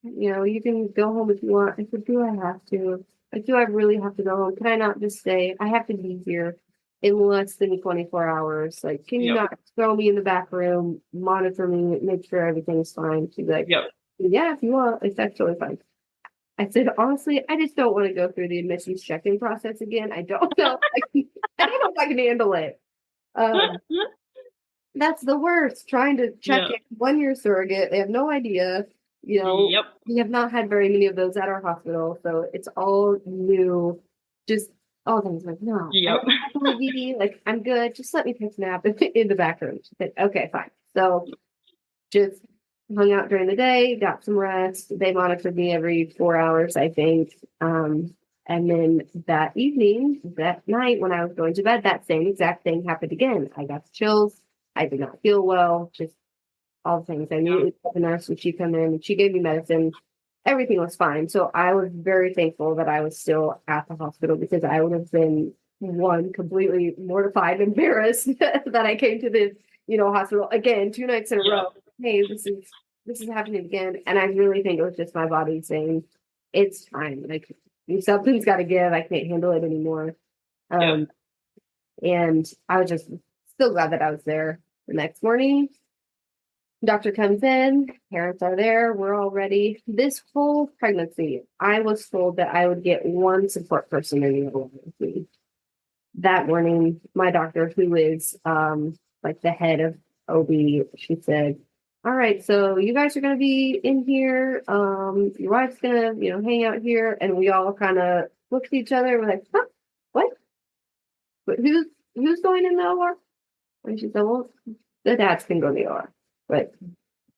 You can go home if you want. I said, do I have to? Like, do I really have to go home? Can I not just stay? I have to be here in less than 24 hours. Like, can you not throw me in the back room, monitor me, make sure everything's fine? She's like, yeah, if you want, like, that's totally fine. I said, honestly, I just don't want to go through the admissions check-in process again. I don't know. I don't know if I can handle it. That's the worst, trying to check in 1 year surrogate. They have no idea. We have not had very many of those at our hospital, so it's all new. Just all things like, no, like, I'm good. Just let me take a nap in the back room. She said, okay, fine. So just hung out during the day, got some rest. They monitored me every 4 hours, I think. And then that night when I was going to bed, that same exact thing happened again. I got chills. I did not feel well, just all things. I knew it was the nurse when she came in and she gave me medicine. Everything was fine. So I was very thankful that I was still at the hospital because I would have been completely mortified, embarrassed that I came to this, hospital again, 2 nights in a row. Hey, this is happening again. And I really think it was just my body saying, it's fine. Like, something's got to give. I can't handle it anymore. And I was just so glad that I was there. The next morning, doctor comes in, parents are there, we're all ready. This whole pregnancy, I was told that I would get one support person in the OR with me. That morning, my doctor, who is like the head of OB, she said, all right, so you guys are going to be in here. Your wife's going to, hang out here. And we all kind of looked at each other. We're like, huh? What? But who's going in the OR? And she said, well, the dads can go to the OR. But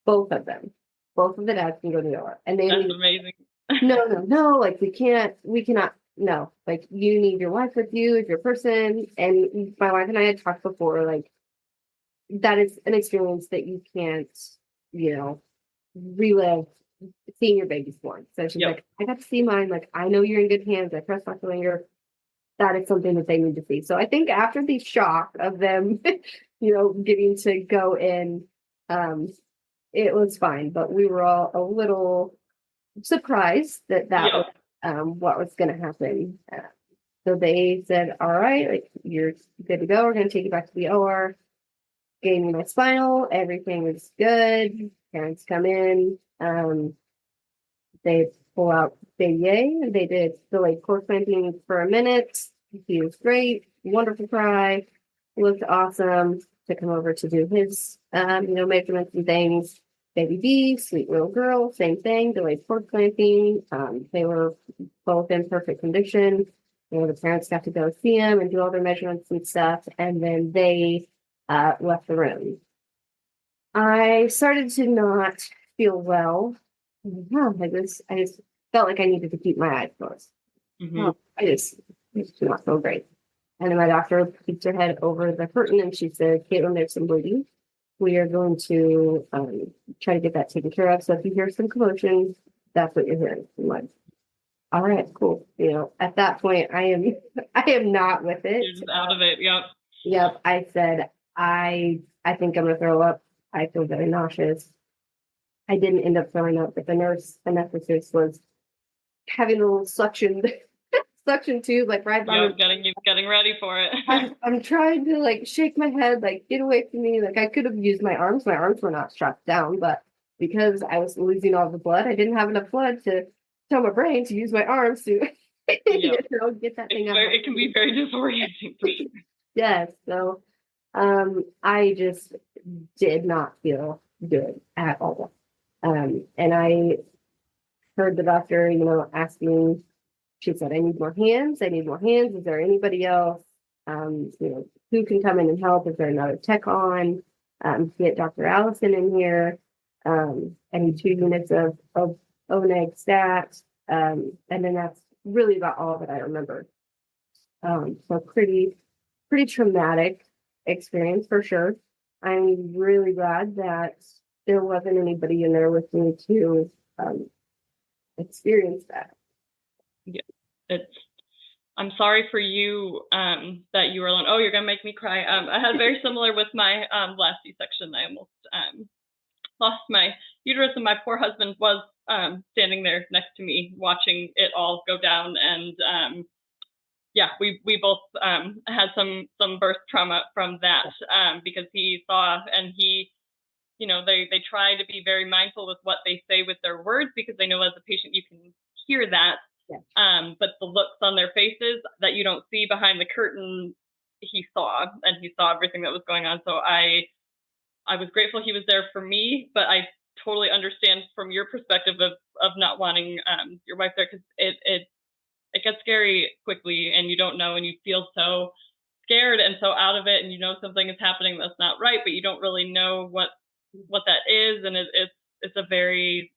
both of the dads can go to the OR. And that's amazing. No, like, we cannot, no. Like, you need your wife with you, your person. And my wife and I had talked before, like, that is an experience that you can't, relive seeing your baby's born. So she's like, I got to see mine. Like, I know you're in good hands. I trust Dr. Langer. That is something that they need to see. So I think after the shock of them, getting to go in, it was fine. But we were all a little surprised that was what was going to happen. So they said, all right, like, you're good to go. We're going to take you back to the OR. Gave me my spinal. Everything was good. Parents come in. They pull out baby A, and they did delayed cord clamping for a minute. He was great. Wonderful cry. Looked awesome. Took him over to do his, measurements and things. Baby B, sweet little girl, same thing. Delayed cord clamping. They were both in perfect condition. The parents got to go see him and do all their measurements and stuff. And then they left the room. I started to not feel well. I just felt like I needed to keep my eyes closed. I just did not feel great. And then my doctor peeked her head over the curtain and she said, Caitlin, there's some bleeding. We are going to try to get that taken care of. So if you hear some commotion, that's what you're hearing. I'm like, all right, cool. At that point, I am not with it. You're just out of it. Yep. I said, I think I'm going to throw up. I feel very nauseous. I didn't end up throwing up, but the anesthetist was having a little suction suction tube, like right by me. Getting ready for it. I'm trying to like shake my head, like get away from me. Like I could have used my arms. My arms were not strapped down, but because I was losing all the blood, I didn't have enough blood to tell my brain to use my arms to get that thing out. It can be very disorienting for sure. Yes. So I just did not feel good at all. And I heard the doctor, asking, she said, I need more hands. I need more hands. Is there anybody else? Who can come in and help? Is there another tech on? Get Dr. Allison in here. I need 2 units of ONEG stat. And then that's really about all that I remember. So pretty traumatic experience for sure. I'm really glad that there wasn't anybody in there with me to experience that. Yeah, I'm sorry for you that you were alone. Oh, you're gonna make me cry. I had very similar with my last C-section. I almost lost my uterus, and my poor husband was standing there next to me watching it all go down. And we both had some birth trauma from that because he saw, and he, they try to be very mindful with what they say with their words, because they know as a patient you can hear that. Yeah. But the looks on their faces that you don't see behind the curtain, he saw, and he saw everything that was going on. So I was grateful he was there for me, but I totally understand from your perspective of not wanting your wife there, because it gets scary quickly, and you don't know, and you feel so scared and so out of it, and something is happening that's not right, but you don't really know what that is, and it's a very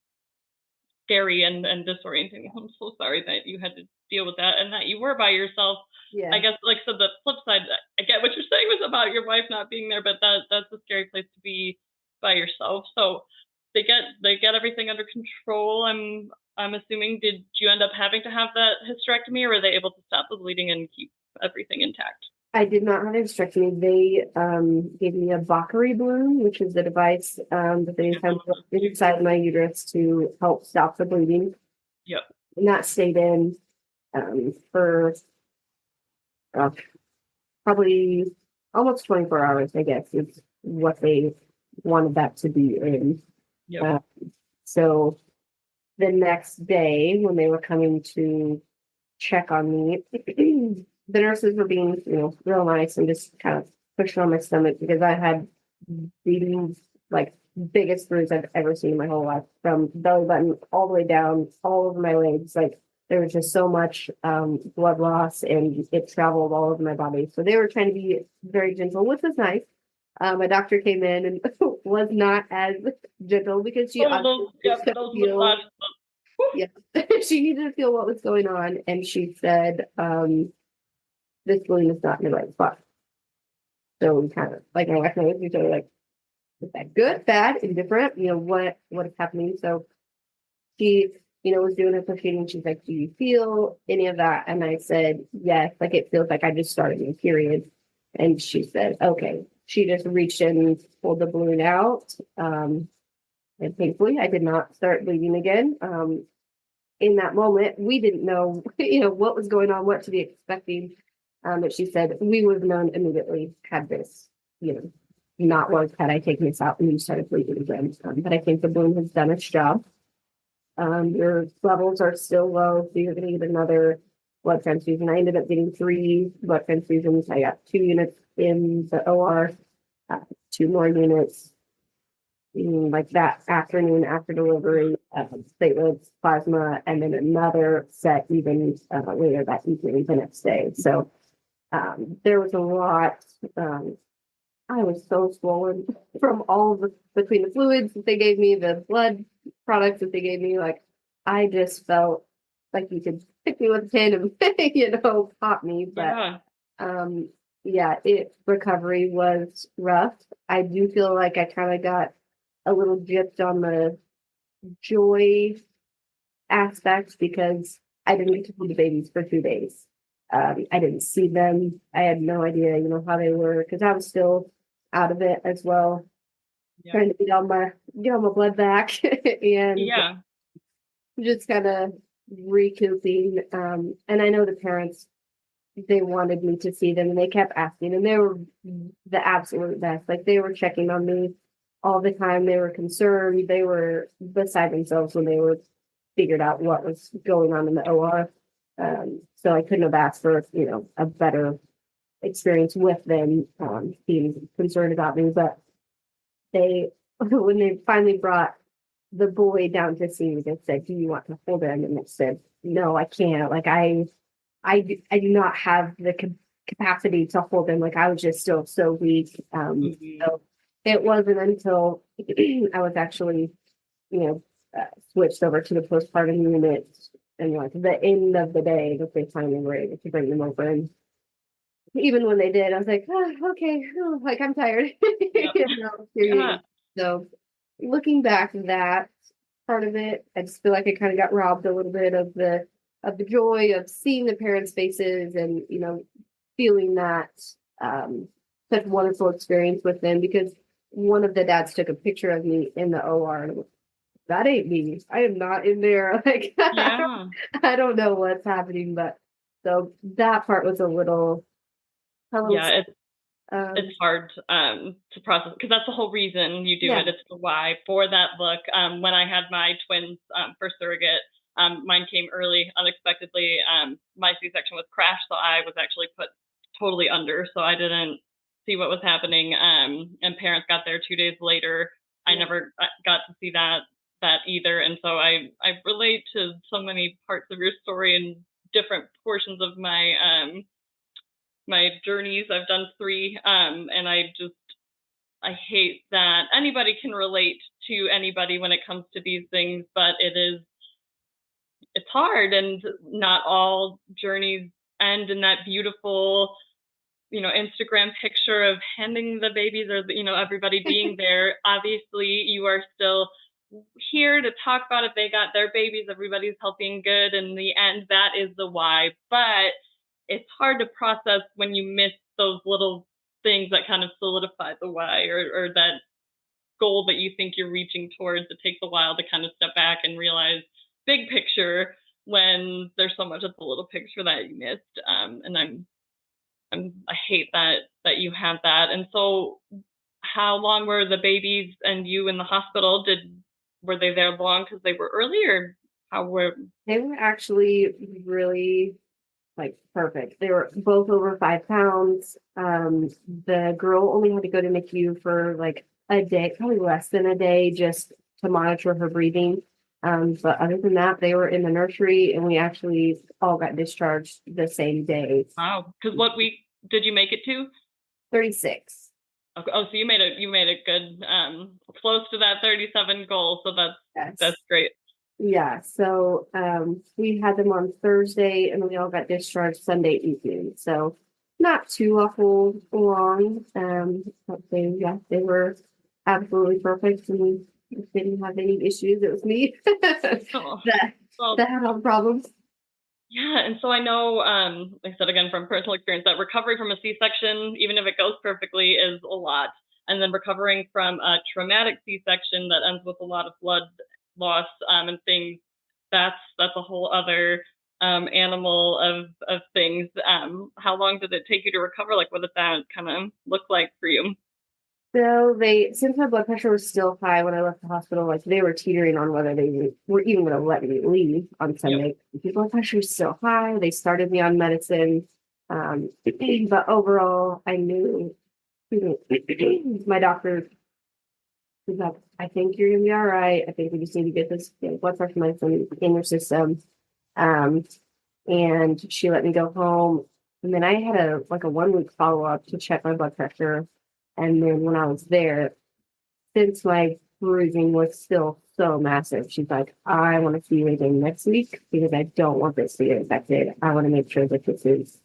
scary and disorienting. I'm so sorry that you had to deal with that and that you were by yourself. Yeah. I guess, like, so the flip side, I get what you're saying was about your wife not being there, but that's a scary place to be by yourself. So they get everything under control. I'm assuming, did you end up having to have that hysterectomy, or were they able to stop the bleeding and keep everything intact? I did not have a hysterectomy. They gave me a Bakary balloon, which is the device that they have inside my uterus to help stop the bleeding. Yep. And that stayed in for probably almost 24 hours, I guess, is what they wanted that to be in. Yep. So the next day, when they were coming to check on me, the nurses were being, real nice and just kind of pushing on my stomach, because I had bleeding, like, biggest bruise I've ever seen in my whole life, from belly button all the way down, all over my legs. Like, there was just so much blood loss, and it traveled all over my body. So they were trying to be very gentle, which was nice. My doctor came in and was not as gentle, because she she needed to feel what was going on, and she said, this balloon is not in the right spot. So we kind of, like, my wife and I looked at each other like, is that good, bad, indifferent? What is happening? So she, was doing her pushing, and she's like, do you feel any of that? And I said, yes, like, it feels like I just started my period. And she said, okay. She just reached in and pulled the balloon out. And thankfully, I did not start bleeding again. In that moment, we didn't know, what was going on, what to be expecting. But she said, we would have known immediately had this, not worked, had I taken this out and you started bleeding again. But I think the balloon has done its job. Your levels are still low, so you're going to get another blood transfusion. I ended up getting 3 blood transfusions. I got 2 units in the OR, 2 more units like that afternoon after delivery, platelets, plasma, and then another set even later that evening, the next day. So there was a lot. I was so swollen from all between the fluids that they gave me, the blood products that they gave me. Like, I just felt like you could pick me with a pin and, pop me. But recovery was rough. I do feel like I kind of got a little gypped on the joy aspect, because I didn't get to hold the babies for 2 days. I didn't see them. I had no idea, how they were, because I was still out of it as well, trying to get all my blood back, and just kind of recouping. And I know the parents, they wanted me to see them and they kept asking, and they were the absolute best. Like they were checking on me all the time. They were concerned. They were beside themselves when they were figured out what was going on in the OR. So I couldn't have asked for, a better experience with them, being concerned about me. But they, when they finally brought the boy down to see me, they said, "Do you want to hold him?" And I said, "No, I can't. Like I do not have the capacity to hold him. Like I was just still so weak." So it wasn't until I was actually, switched over to the postpartum unit and like the end of the day that they finally were able to bring them over. And even when they did, I was like, "Oh, okay, oh, like I'm tired." Yeah. So looking back, that part of it, I just feel like I kind of got robbed a little bit of the joy of seeing the parents' faces and feeling that such wonderful experience with them, because one of the dads took a picture of me in the OR and I was, that ain't me. I am not in there. Like Yeah. I don't know what's happening, but so that part was a little Yeah, um, it's hard to process because that's the whole reason you do yeah. it. It's the why for that look. When I had my twins for surrogate, mine came early, unexpectedly. My C-section was crashed, so I was actually put totally under, so I didn't see what was happening. And parents got there 2 days later. I never got to see that either, and so I relate to so many parts of your story and different portions of my journeys. I've done 3, and I hate that anybody can relate to anybody when it comes to these things, but it's hard, and not all journeys end in that beautiful, Instagram picture of handing the babies or everybody being there. Obviously, you are still here to talk about if they got their babies, everybody's healthy and good. In the end, that is the why. But it's hard to process when you miss those little things that kind of solidify the why, or that goal that you think you're reaching towards. It takes a while to kind of step back and realize big picture when there's so much of the little picture that you missed. And I hate that you have that. And so how long were the babies and you in the hospital? Were they there long because they were early, or how were They were actually really like perfect. They were both over 5 pounds. The girl only had to go to NICU for like a day, probably less than a day, just to monitor her breathing. But other than that, they were in the nursery, and we actually all got discharged the same day. wow? Because what week did you make it to? 36. Okay. Oh, so you made a good close to that 37 goal. So Yes. that's great. Yeah. So we had them on Thursday, and we all got discharged Sunday evening. So not too awful long. But they were absolutely perfect, and we didn't have any issues. It was me Oh, that well, that had all the problems. yeah. And so I know, like I said again from personal experience, that recovery from a C-section, even if it goes perfectly, is a lot. And then recovering from a traumatic C-section that ends with a lot of blood loss and things, that's a whole other animal of things. How long did it take you to recover? Like, what did that kind of look like for you? So since my blood pressure was still high when I left the hospital, like they were teetering on whether they were even going to let me leave on Sunday. Yep. The blood pressure was still high. They started me on medicine. But overall, I knew my doctor was like, "I think you're going to be all right. I think we just need to get this blood pressure medicine in your system." Um, and she let me go home. And then I had a 1 week follow-up to check my blood pressure. And then when I was there, since my bruising was still so massive, she's like, "I want to see you again next week because I don't want this to get infected. I want to make sure that this is,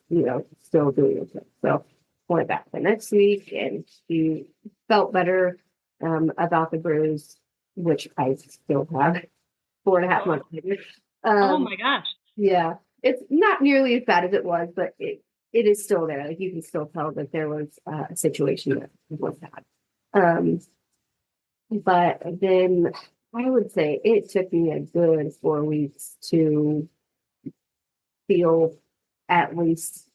still doing okay." So I went back the next week, and she felt better about the bruise, which I still have 4.5 months later. Oh Um, my gosh. yeah, it's not nearly as bad as it was, but it is still there. Like you can still tell that there was a situation that was bad. But then I would say it took me a good 4 weeks to feel at least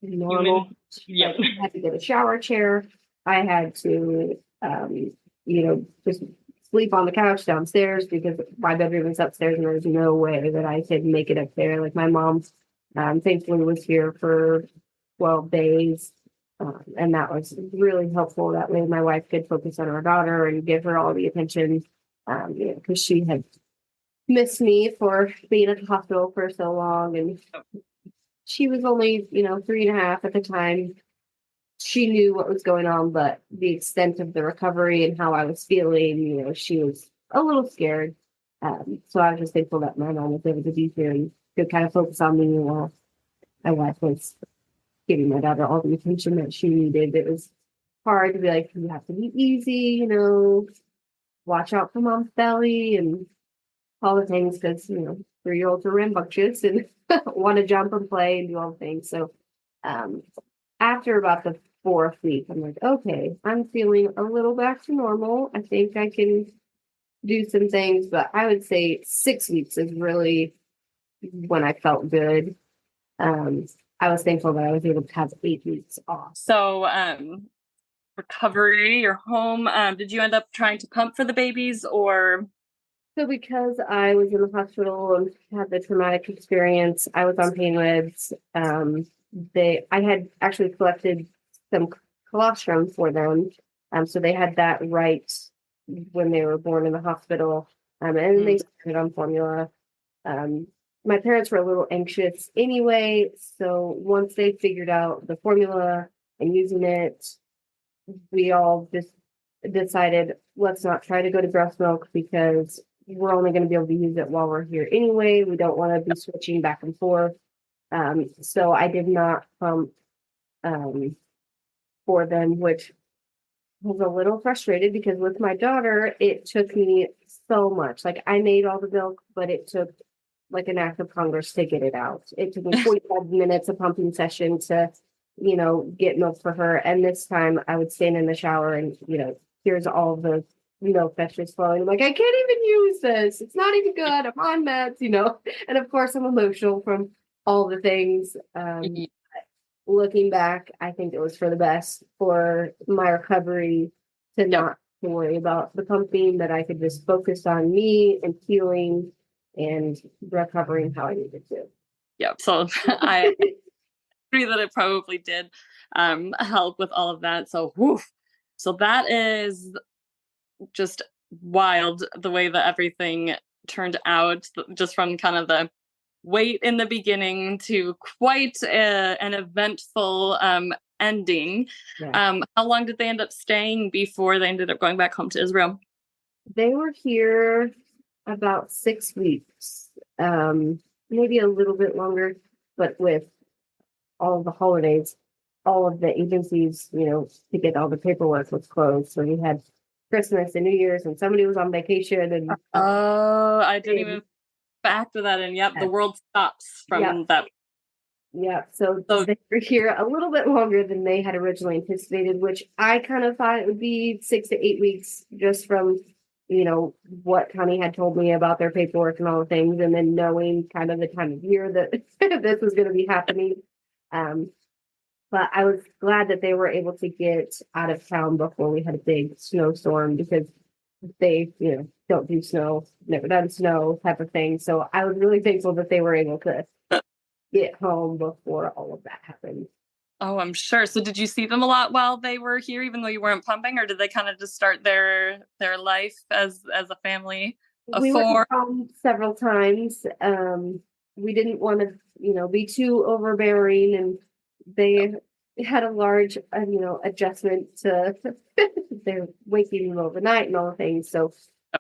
normal. Human. Yep. Like I had to get a shower chair. I had to, just sleep on the couch downstairs because my bedroom is upstairs and there's no way that I could make it up there. Like my mom, thankfully was here for 12 days. And that was really helpful. That way my wife could focus on our daughter and give her all the attention, because she had missed me for being at the hospital for so long. And she was only, 3.5 at the time. She knew what was going on, but the extent of the recovery and how I was feeling, she was a little scared. So I was just thankful that my mom was able to be here and could kind of focus on me while my wife was giving my daughter all the attention that she needed. It was hard to be like, you have to be easy, watch out for mom's belly and all the things because, 3-year-olds are rambunctious and want to jump and play and do all the things. So after about the 4th week, I'm like, okay, I'm feeling a little back to normal. I think I can do some things, but I would say 6 weeks is really when I felt good. I was thankful that I was able to have 8 weeks off. So, recovery, you're home. Did you end up trying to pump for the babies or? So because I was in the hospital and had the traumatic experience, I was on pain meds. I had actually collected some colostrum for them. So they had that right when they were born in the hospital. And they started on formula. My parents were a little anxious anyway. So once they figured out the formula and using it, we all just decided, let's not try to go to breast milk because we're only going to be able to use it while we're here anyway. We don't want to be switching back and forth. So I did not pump for them, which was a little frustrated because with my daughter, it took me so much. Like I made all the milk, but it took like an act of Congress to get it out. It took me 45 minutes of pumping session to, get milk for her. And this time I would stand in the shower and, here's all the milk that's just flowing. I'm like, I can't even use this. It's not even good. I'm on meds, And of course I'm emotional from all the things. Looking back, I think it was for the best for my recovery to not to worry about the pumping, that I could just focus on me and healing and recovering how I needed to. Yep. So I agree that it probably did help with all of that. So, so that is just wild the way that everything turned out, just from kind of the wait in the beginning to quite an eventful ending. Yeah. How long did they end up staying before they ended up going back home to Israel? They were here about 6 weeks, maybe a little bit longer, but with all of the holidays, all of the agencies, to get all the paperwork was closed. So we had Christmas and New Year's and somebody was on vacation. And I didn't even factor that in. Yep, the world stops from that. Yeah, so they were here a little bit longer than they had originally anticipated, which I kind of thought it would be 6 to 8 weeks just from, what Connie had told me about their paperwork and all the things, and then knowing kind of the time of year that this was going to be happening. But I was glad that they were able to get out of town before we had a big snowstorm because they, don't do snow, never done snow type of thing. So I was really thankful that they were able to get home before all of that happened. Oh, I'm sure. So did you see them a lot while they were here, even though you weren't pumping, or did they kind of just start their life as a family of we 4? went home several times. We didn't want to, be too overbearing, and they had a large, adjustment to their waking in the middle of the night and all the things. So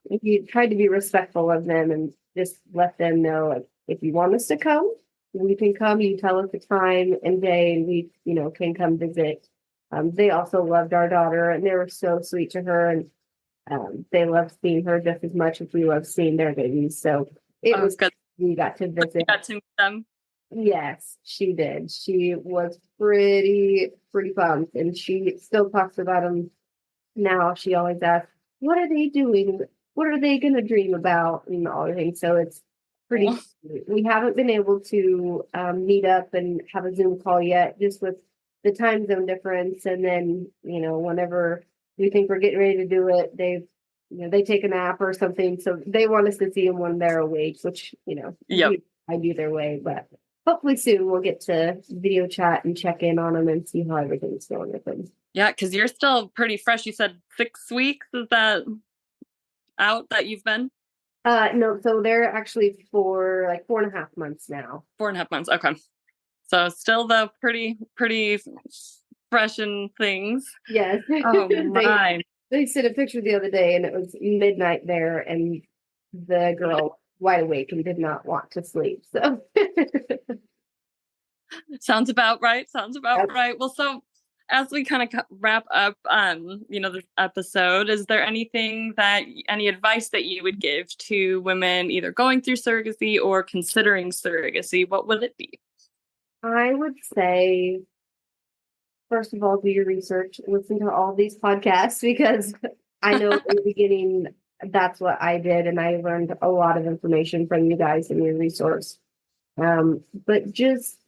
we tried to be respectful of them and just let them know, like, if you want us to come, we can come. You tell us the time and day, and we, can come visit. They also loved our daughter, and they were so sweet to her, and they loved seeing her just as much as we loved seeing their babies. So it was good. We got to visit. You got to meet them. Yes, she did. She was pretty pumped, and she still talks about them now. She always asks, "What are they doing?" what are they going to dream about and all the things. So it's pretty, Oh. we haven't been able to meet up and have a Zoom call yet, just with the time zone difference. And then, whenever we think we're getting ready to do it, they take a nap or something. So they want us to see them when they're awake, which, Yep. I do their way, but hopefully soon we'll get to video chat and check in on them and see how everything's going with them. Yeah, because you're still pretty fresh. You said 6 weeks. Is that out that you've been? No, so they're actually for like 4.5 months now. 4.5 months. Okay. So still the pretty fresh in things. Yes. Oh my. They sent a picture the other day and it was midnight there and the girl wide awake and did not want to sleep. So Sounds about right. Right. Well, so as we kind of wrap up, this episode, is there any advice that you would give to women either going through surrogacy or considering surrogacy? What would it be? I would say, first of all, do your research, listen to all these podcasts, because I know in the beginning, that's what I did. And I learned a lot of information from you guys and your resource. But just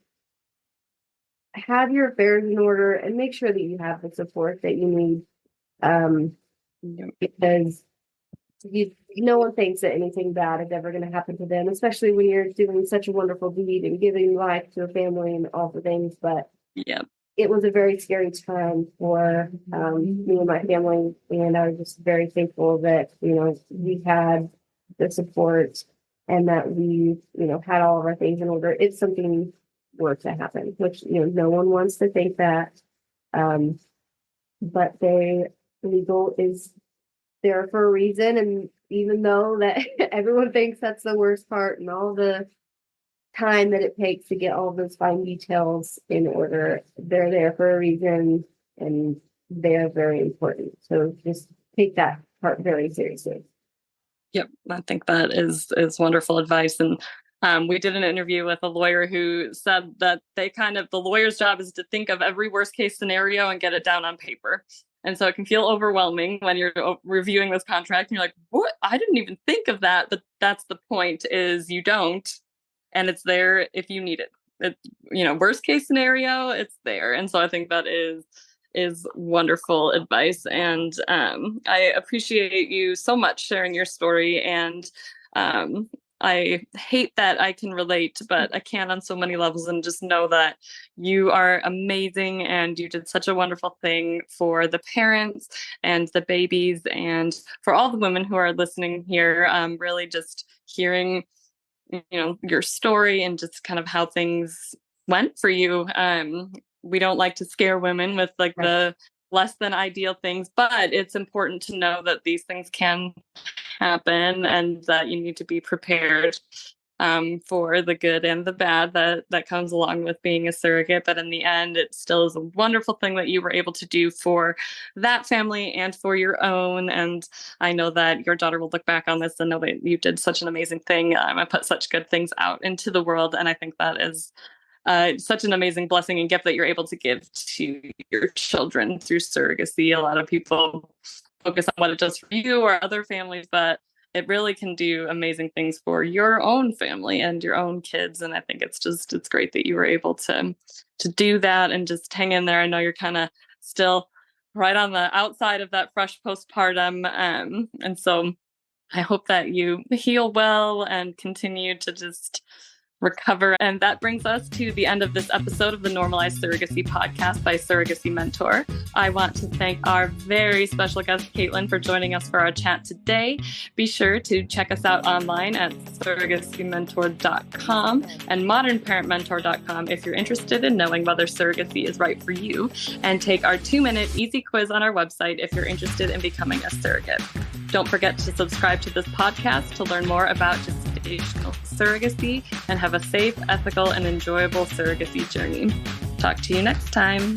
have your affairs in order and make sure that you have the support that you need. Because no one thinks that anything bad is ever going to happen to them, especially when you're doing such a wonderful deed and giving life to a family and all the things. But yeah, it was a very scary time for me and my family, and I was just very thankful that we had the support and that we had all of our things in order if something were to happen, which no one wants to think that, but legal is there for a reason. And even though that everyone thinks that's the worst part and all the time that it takes to get all those fine details in order, they're there for a reason and they're very important. So just take that part very seriously. Yep, I think that is wonderful advice. And we did an interview with a lawyer who said that the lawyer's job is to think of every worst case scenario and get it down on paper. And so it can feel overwhelming when you're reviewing this contract and you're like, what? I didn't even think of that. But that's the point, is you don't. And it's there if you need it. Worst case scenario, it's there. And so I think that is wonderful advice. And I appreciate you so much sharing your story. And I hate that I can relate, but I can on so many levels, and just know that you are amazing and you did such a wonderful thing for the parents and the babies and for all the women who are listening here. Really just hearing your story and just kind of how things went for you. We don't like to scare women with the less than ideal things, but it's important to know that these things can happen and that you need to be prepared for the good and the bad that comes along with being a surrogate. But in the end, it still is a wonderful thing that you were able to do for that family and for your own. And I know that your daughter will look back on this and know that you did such an amazing thing. I put such good things out into the world. And I think that is such an amazing blessing and gift that you're able to give to your children through surrogacy. A lot of people focus on what it does for you or other families, but it really can do amazing things for your own family and your own kids. And I think it's great that you were able to do that and just hang in there. I know you're kind of still right on the outside of that fresh postpartum. And so I hope that you heal well and continue to just recover. And that brings us to the end of this episode of the Normalized Surrogacy Podcast by Surrogacy Mentor. I want to thank our very special guest, Caitlin, for joining us for our chat today. Be sure to check us out online at surrogacymentor.com and modernparentmentor.com if you're interested in knowing whether surrogacy is right for you, and take our 2-minute easy quiz on our website if you're interested in becoming a surrogate. Don't forget to subscribe to this podcast to learn more about gestational surrogacy and have a safe, ethical, and enjoyable surrogacy journey. Talk to you next time.